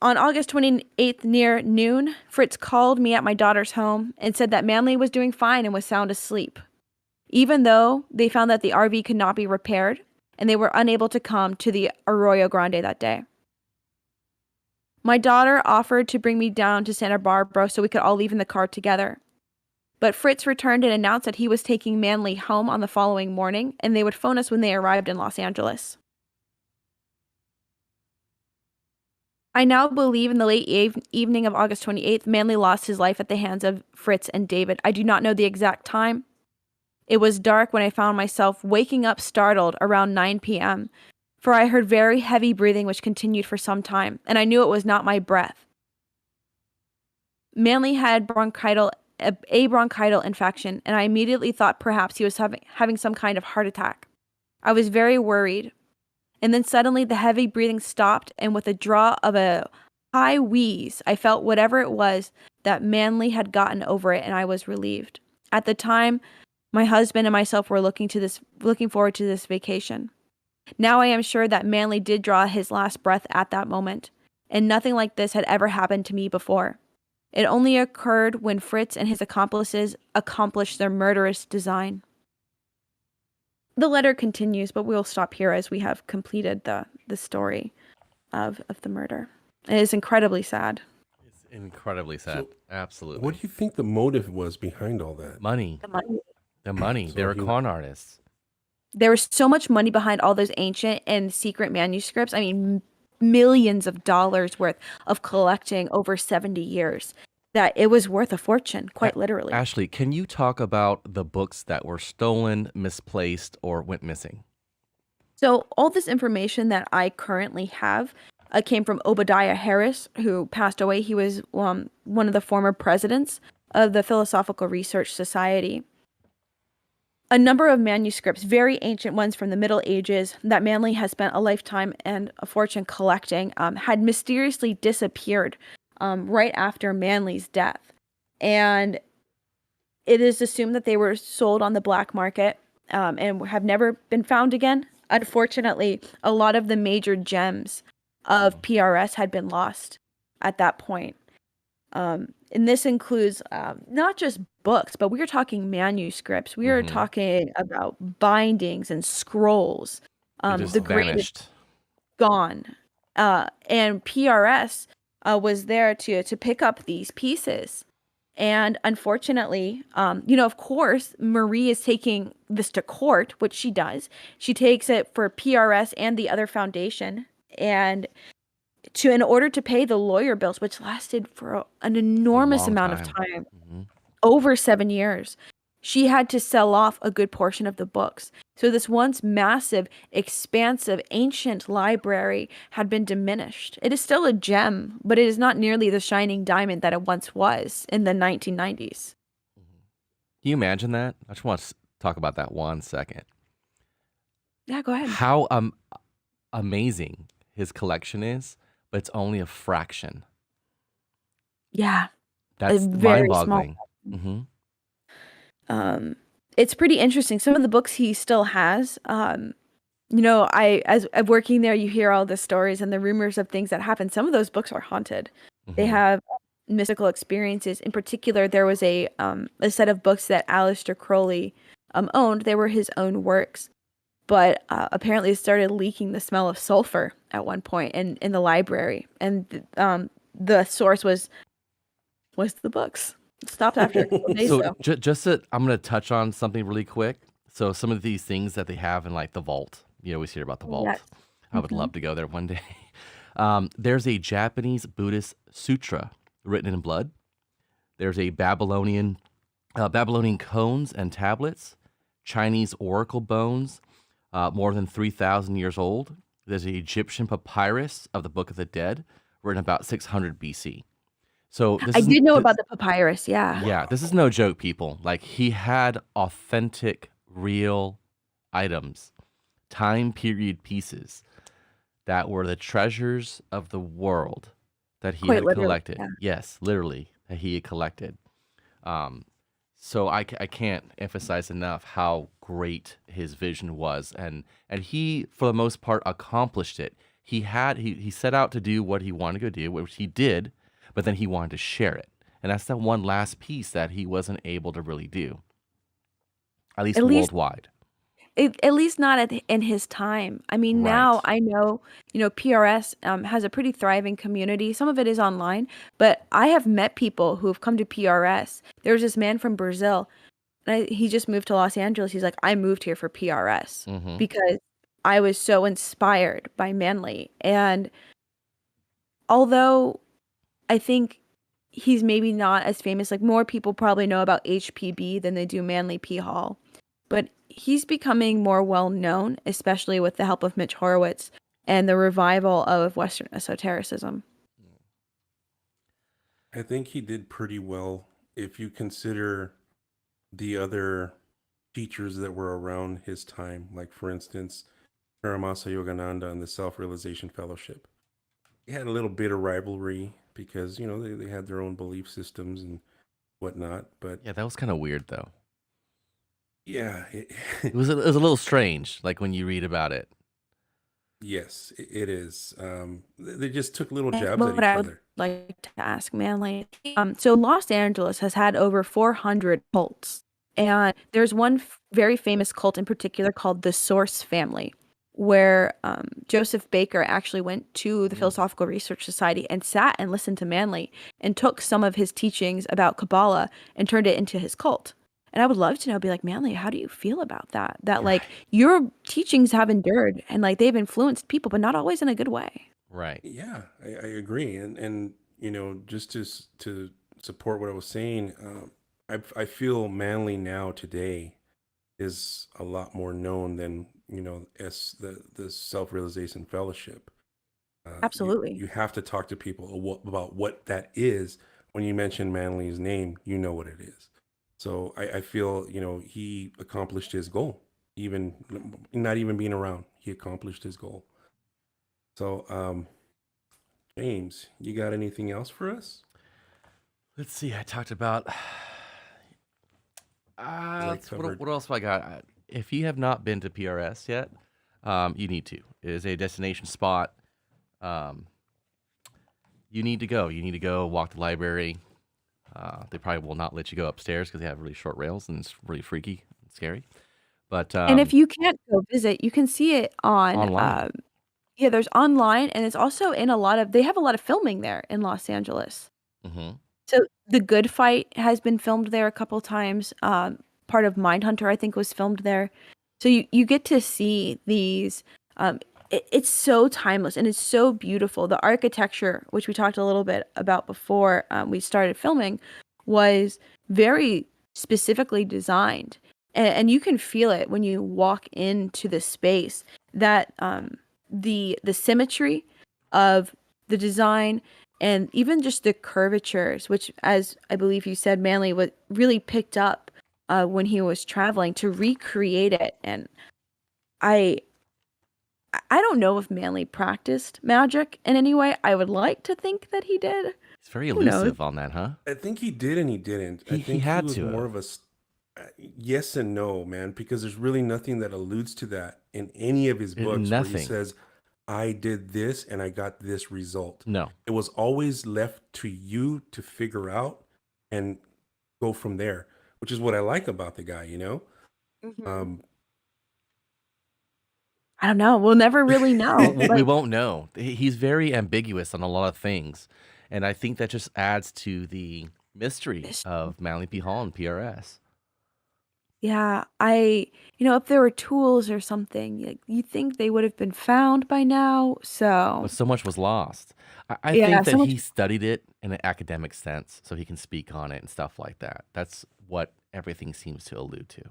On August 28th, near noon, Fritz called me at my daughter's home and said that Manly was doing fine and was sound asleep, even though they found that the RV could not be repaired and they were unable to come to the Arroyo Grande that day. My daughter offered to bring me down to Santa Barbara so we could all leave in the car together. But Fritz returned and announced that he was taking Manly home on the following morning, and they would phone us when they arrived in Los Angeles. I now believe in the late evening of August 28th, Manly lost his life at the hands of Fritz and David. I do not know the exact time. It was dark when I found myself waking up startled around 9 p.m., for I heard very heavy breathing which continued for some time, and I knew it was not my breath. Manly had a bronchial infection, and I immediately thought perhaps he was having some kind of heart attack. I was very worried. And then suddenly the heavy breathing stopped, and with a draw of a high wheeze, I felt whatever it was that Manly had gotten over it, and I was relieved. At the time, my husband and myself were looking forward to this vacation. Now I am sure that Manly did draw his last breath at that moment, and nothing like this had ever happened to me before. It only occurred when Fritz and his accomplices accomplished their murderous design. The letter continues, but we'll stop here as we have completed the story of the murder. It is incredibly sad. It's incredibly sad. So, Absolutely. What do you think the motive was behind all that? Money. The money. So They were con artists. There was so much money behind all those ancient and secret manuscripts. I mean, millions of dollars worth of collecting over 70 years, that it was worth a fortune, quite literally. Ashley, can you talk about the books that were stolen, misplaced, or went missing? So all this information that I currently have came from Obadiah Harris, who passed away. He was one of the former presidents of the Philosophical Research Society. A number of manuscripts, very ancient ones from the Middle Ages, that Manly has spent a lifetime and a fortune collecting, had mysteriously disappeared right after Manly's death. And it is assumed that they were sold on the black market and have never been found again. Unfortunately, a lot of the major gems of PRS had been lost at that point. And this includes not just books, but we are talking manuscripts. We are talking about bindings and scrolls. Just The vanished. gone. And PRS was there to pick up these pieces. And unfortunately, of course, Marie is taking this to court, which she does. She takes it for PRS and the other foundation, and in order to pay the lawyer bills, which lasted for an enormous amount of time, over 7 years, she had to sell off a good portion of the books. So this once massive, expansive, ancient library had been diminished. It is still a gem, but it is not nearly the shining diamond that it once was in the 1990s. Can you imagine that? I just want to talk about that 1 second. Yeah, go ahead. How amazing his collection is, but it's only a fraction. Yeah. That's very mind-boggling. It's pretty interesting. Some of the books he still has, as working there, you hear all the stories and the rumors of things that happen. Some of those books are haunted. They have mystical experiences. In particular, there was a set of books that Aleister Crowley owned. They were his own works, but apparently it started leaking the smell of sulfur at one point in the library, and the source was the books. It stopped after a couple days. I'm going to touch on something really quick. So some of these things that they have in like the vault, you always hear about the vault. Yes. I would love to go there one day. There's a Japanese Buddhist sutra written in blood. There's a Babylonian cones and tablets, Chinese oracle bones, more than 3,000 years old. There's an Egyptian papyrus of the Book of the Dead, written about 600 BC. So I did know about the papyrus, yeah. Yeah, this is no joke, people. Like, he had authentic, real items, time period pieces that were the treasures of the world that he had collected. Yeah. Yes, literally, that he had collected. So I can't emphasize enough how great his vision was, and he, for the most part, accomplished it. He set out to do what he wanted to go do, which he did, but then he wanted to share it. And that's that one last piece that he wasn't able to really do, at least worldwide. at least not in his time. I mean, now Right. I know, PRS has a pretty thriving community. Some of it is online, but I have met people who have come to PRS. There was this man from Brazil, and he just moved to Los Angeles. He's like, I moved here for PRS Mm-hmm. because I was so inspired by Manly. And although I think he's maybe not as famous, like more people probably know about HPB than they do Manly P. Hall, but he's becoming more well known, especially with the help of Mitch Horowitz and the revival of Western esotericism. I think he did pretty well if you consider the other teachers that were around his time, like for instance, Paramasa Yogananda and the Self-Realization Fellowship. They had a little bit of rivalry because, they had their own belief systems and whatnot. But Yeah, that was kind of weird though. yeah, It was a little strange, like when you read about it. yes, it is. They just took little And jabs at what each I would other. like to ask Manly, so Los Angeles has had over 400 cults, and there's one very famous cult in particular called the Source family, where Joseph Baker actually went to the Mm. Philosophical Research Society and sat and listened to Manly and took some of his teachings about Kabbalah and turned it into his cult. And I would love to know, be like, Manly, how do you feel about that? That like Right. your teachings have endured and like they've influenced people, but not always in a good way. Right. Yeah, I agree. And just to support what I was saying, I feel Manly now today is a lot more known than as the Self-Realization Fellowship. You Absolutely. you have to talk to people about what that is. When you mention Manly's name, you know what it is. So I feel he accomplished his goal, even not even being around. He accomplished his goal. So James, you got anything else for us? Let's see. I talked about. I covered. What else have I got? If you have not been to PRS yet, you need to. It is a destination spot. Um, you need to go. You need to go walk the library. They probably will not let you go upstairs because they have really short rails and it's really freaky and scary. But And if you can't go visit, you can see it on online. yeah, there's online and it's also in they have a lot of filming there in Los Angeles. Hmm. So The Good Fight has been filmed there a couple times. Part of Mindhunter, I think, was filmed there. So you get to see these. It's so timeless and it's so beautiful. The architecture, which we talked a little bit about before we started filming, was very specifically designed, and you can feel it when you walk into the space. That the symmetry of the design and even just the curvatures, which, as I believe you said, Manly was really picked up when he was traveling to recreate it. And I I don't know if Manly practiced magic in any way. I would like to think that he did. It's very Who knows? elusive on that, huh? I think he did and he didn't. I He think he had was to more have. of yes and no, man, because there's really nothing that alludes to that in any of his books where he Nothing. says, I did this and I got this result. No. It was always left to you to figure out and go from there, which is what I like about the guy. Um, I don't know. We'll never really know. We But won't know. He's very ambiguous on a lot of things, and I think that just adds to the mystery this, of Manly P. Hall and PRS. yeah, if there were tools or something, like, you think they would have been found by now. But So, so much was lost. I yeah, think so that much. he studied it in an academic sense, so he can speak on it and stuff like that. That's what everything seems to allude to.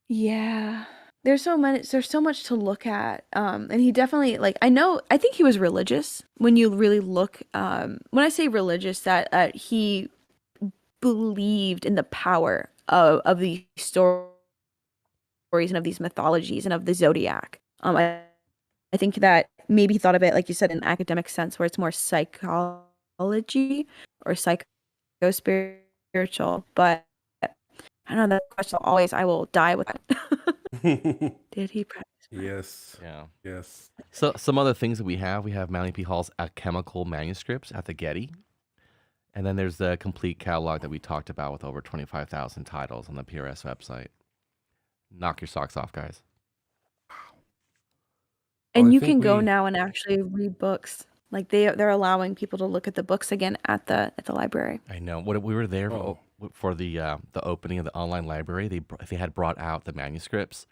Yeah. There's so much to look at. And he definitely, like, I think he was religious when you really look when I say religious, that he believed in the power of these stories and of these mythologies and of the zodiac. I think that maybe he thought of it, like you said, in an academic sense where it's more psychology or psycho-spiritual, but I don't know, that question always, I will die with that. Did he practice magic? yes, Yeah. yes. So some other things that we have Manly P. Hall's alchemical manuscripts at the Getty. And then there's the complete catalog that we talked about with over 25,000 titles on the PRS website. Knock your socks off, guys. Well, And I you think can go we now and actually read books. Like they're allowing people to look at the books again at the library. I know. When we were there oh for the opening of the online library, they had brought out the manuscripts,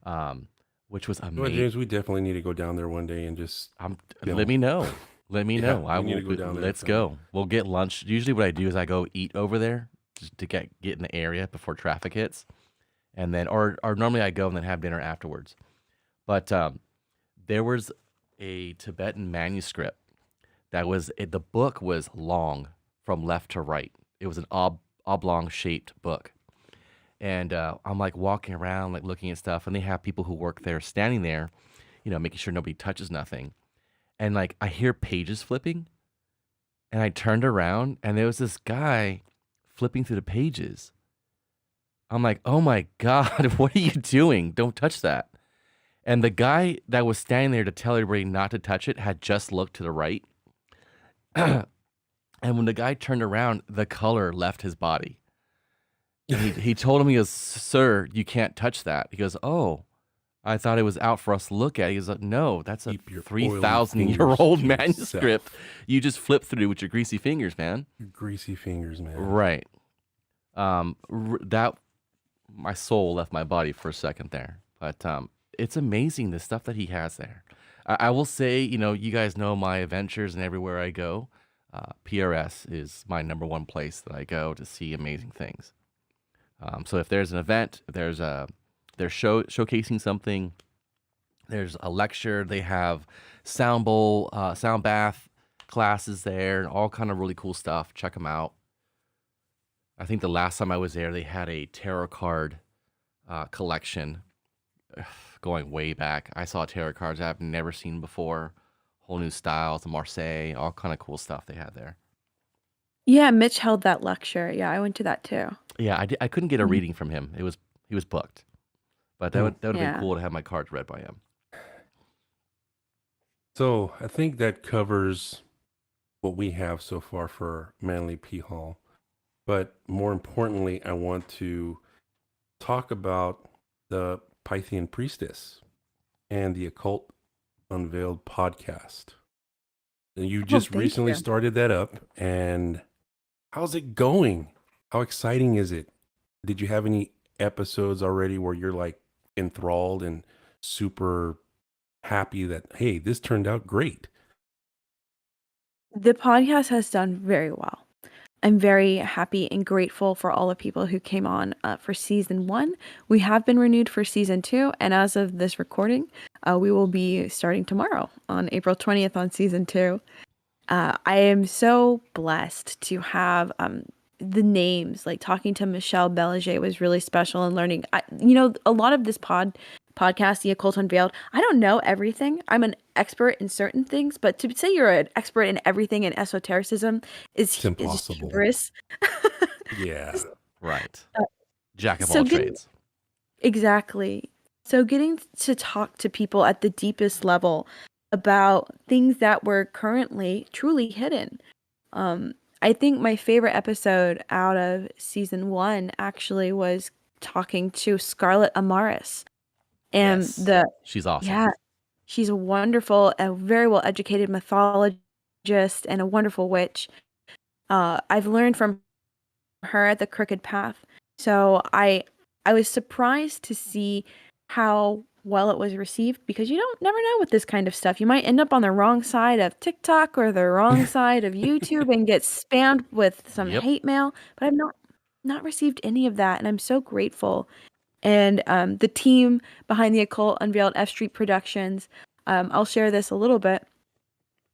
um, which was well, amazing. James, we definitely need to go down there one day and just Let me film. know. Let me Yeah, know. I we need will. to go down there and Let's film. go. We'll get lunch. Usually, what I do is I go eat over there just to get in the area before traffic hits, and then or normally I go and then have dinner afterwards. But there was a Tibetan manuscript the book was long from left to right. It was an oblong shaped book. And I'm like walking around, like looking at stuff, and they have people who work there standing there, making sure nobody touches nothing. And like I hear pages flipping, and I turned around, and there was this guy flipping through the pages. I'm like, oh my God, what are you doing? Don't touch that. And the guy that was standing there to tell everybody not to touch it had just looked to the right. And when the guy turned around, the color left his body. And he told him, he goes, "Sir, you can't touch that." He goes, "Oh, I thought it was out for us to look at." He goes, "No, that's a Keep your oily 3,000-year-old fingers to manuscript. yourself. You just flip through with your greasy fingers, man." Your greasy fingers, man. Right. That my soul left my body for a second there. But it's amazing the stuff that he has there. I will say, you guys know my adventures and everywhere I go. PRS is my number one place that I go to see amazing things. So if there's an event, they're showcasing something, there's a lecture, they have sound bowl, sound bath classes there, and all kind of really cool stuff. Check them out. I think the last time I was there, they had a tarot card collection going way back. I saw tarot cards I've never seen before, whole new styles, Marseille, all kind of cool stuff they had there. Yeah, Mitch held that lecture. Yeah, I went to that too. Yeah, I couldn't get a Mhm. reading from him. He was booked, but that would have been Yeah. cool to have my cards read by him. So I think that covers what we have so far for Manly P Hall. But more importantly, I want to talk about the Pythian Priestess and the Occult Unveiled podcast. And you just thank recently you. started that up, and how's it going? How exciting is it? Did you have any episodes already where you're like enthralled and super happy that, hey, this turned out great? The podcast has done very well. I'm very happy and grateful for all the people who came on for season 1. We have been renewed for season 2, and as of this recording, we will be starting tomorrow on April 20th on season 2. I am so blessed to have the names. Like talking to Michelle Belanger was really special, and learning. A lot of this podcast, The Occult Unveiled, I don't know everything. I'm an expert in certain things, but to say you're an expert in everything in esotericism It's is impossible. hubris. Yeah. Right. Uh, Jack of so all getting- trades. Exactly. So getting to talk to people at the deepest level about things that were currently truly hidden. I think my favorite episode out of season 1 actually was talking to Scarlett Amaris. And Yes. She's awesome. yeah, she's a wonderful, a very well educated mythologist and a wonderful witch. I've learned from her at the Crooked Path. So I was surprised to see how well it was received, because you don't never know with this kind of stuff. You might end up on the wrong side of TikTok or the wrong side of YouTube and get spammed with some Yep. hate mail. But I've not received any of that, and I'm so grateful. And the team behind the Occult Unveiled F Street Productions, I'll share this a little bit.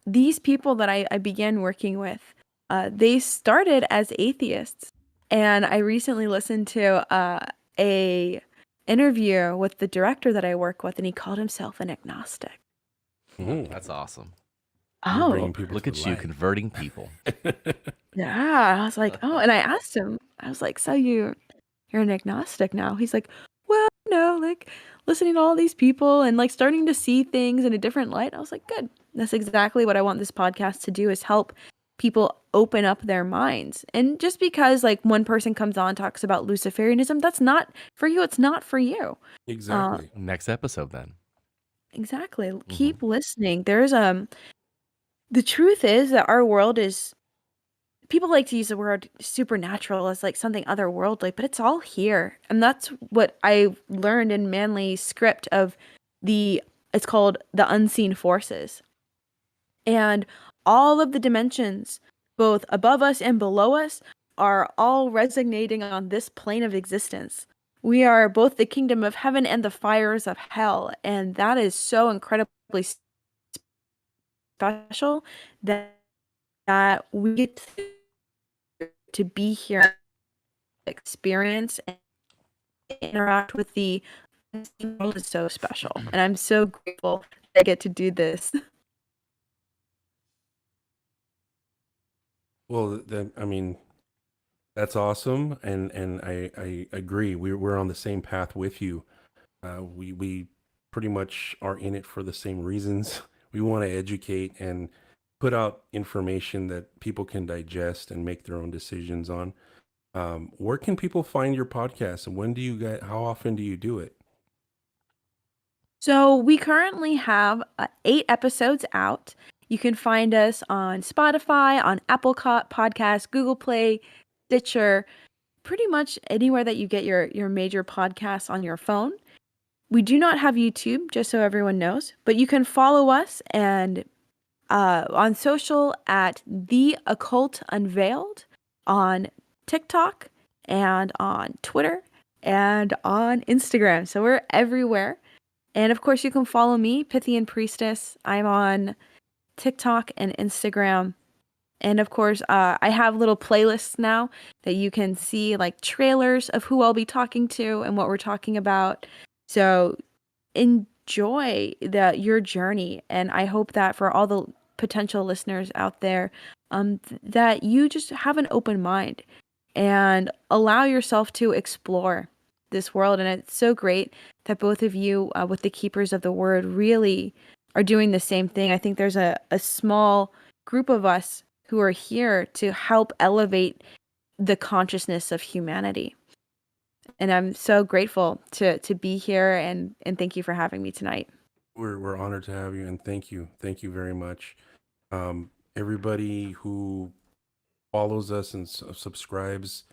These people that I began working with, they started as atheists. And I recently listened to a interview with the director that I work with, and he called himself an agnostic. Ooh. That's awesome. You're Oh, bringing people Look to at the you light. converting people. yeah. I was like, oh, and I asked him, I was like, so you're an agnostic now? He's like, well, like listening to all these people and like starting to see things in a different light. I was like, good. That's exactly what I want this podcast to do, is help people open up their minds. And just because like one person comes on, talks about Luciferianism, that's not for you. It's not for you. Exactly. Next episode then. Exactly. Keep listening. The truth is that our world is, people like to use the word supernatural as like something otherworldly, but it's all here. And that's what I learned in Manly's script of it's called The Unseen Forces. And all of the dimensions, both above us and below us, are all resonating on this plane of existence. We are both the kingdom of heaven and the fires of hell. And that is so incredibly special that we get to be here, experience, and interact with the world is so special. And I'm so grateful that I get to do this. Well, then, I mean, that's awesome, and I agree. We're on the same path with you. We pretty much are in it for the same reasons. We want to educate and put out information that people can digest and make their own decisions on. Where can people find your podcast, and when do you get? How often do you do it? So we currently have 8 episodes out. You can find us on Spotify, on Apple Podcasts, Google Play, Stitcher, pretty much anywhere that you get your major podcasts on your phone. We do not have YouTube, just so everyone knows, but you can follow us and on social at The Occult Unveiled on TikTok and on Twitter and on Instagram. So we're everywhere. And of course, you can follow me, Pythian Priestess. I'm on TikTok and Instagram. And of course, I have little playlists now that you can see, like trailers of who I'll be talking to and what we're talking about. So enjoy your journey. And I hope that for all the potential listeners out there, that you just have an open mind and allow yourself to explore this world. And it's so great that both of you, with the Keepers of the Word, really are doing the same thing. I think there's a small group of us who are here to help elevate the consciousness of humanity. And I'm so grateful to be here, and thank you for having me tonight. We're honored to have you, and thank you very much. Everybody who follows us and subscribes,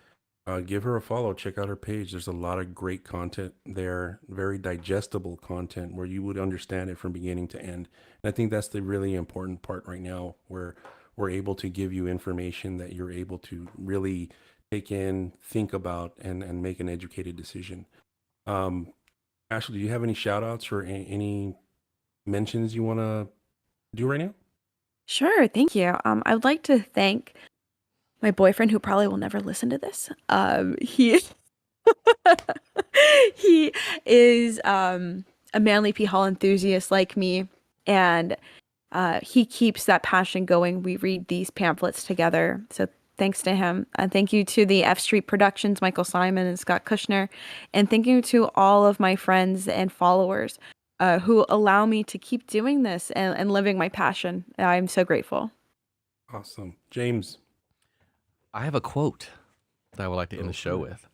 give her a follow. Check out her page. There's a lot of great content there, very digestible content where you would understand it from beginning to end. And I think that's the really important part right now, where we're able to give you information that you're able to really take in, think about, and make an educated decision. Ashley, do you have any shout outs or any mentions you want to do right now? Sure, thank you. I would like to thank my boyfriend, who probably will never listen to this. He he is a Manly P. Hall enthusiast like me, and he keeps that passion going. We read these pamphlets together, so thanks to him. And thank you to the F Street Productions, Michael Simon and Scott Kushner, and thank you to all of my friends and followers who allow me to keep doing this and living my passion. I'm so grateful. Awesome. James. I have a quote that I would like to end the show with.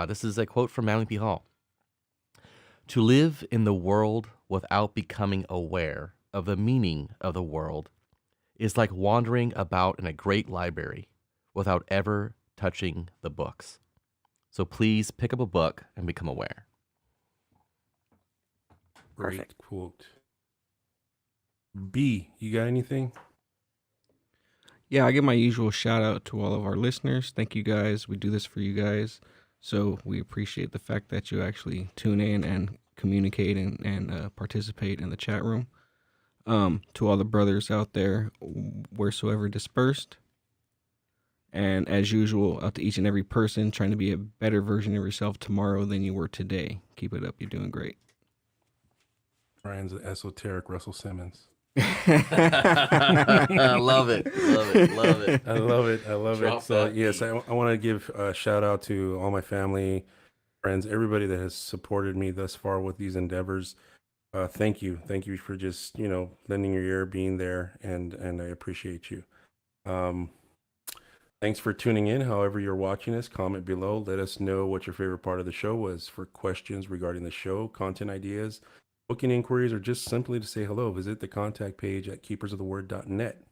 This is a quote from Manly P. Hall. To live in the world without becoming aware of the meaning of the world is like wandering about in a great library without ever touching the books. So please pick up a book and become aware. Great Perfect. quote. B, you got anything? Yeah, I give my usual shout out to all of our listeners. Thank you guys. We do this for you guys. So we appreciate the fact that you actually tune in and communicate and participate in the chat room. To all the brothers out there, wheresoever dispersed. And as usual, out to each and every person trying to be a better version of yourself tomorrow than you were today. Keep it up. You're doing great. Ryan's an esoteric Russell Simmons. Love it. Love it. Love it. I love it. I love Drop it. So that yes, beat. I want to give a shout out to all my family, friends, everybody that has supported me thus far with these endeavors. Thank you. Thank you for just, lending your ear, being there, and I appreciate you. Thanks for tuning in. However you're watching us, comment below. Let us know what your favorite part of the show was. For questions regarding the show, content ideas, booking inquiries, or just simply to say hello, visit the contact page at keepersoftheword.net.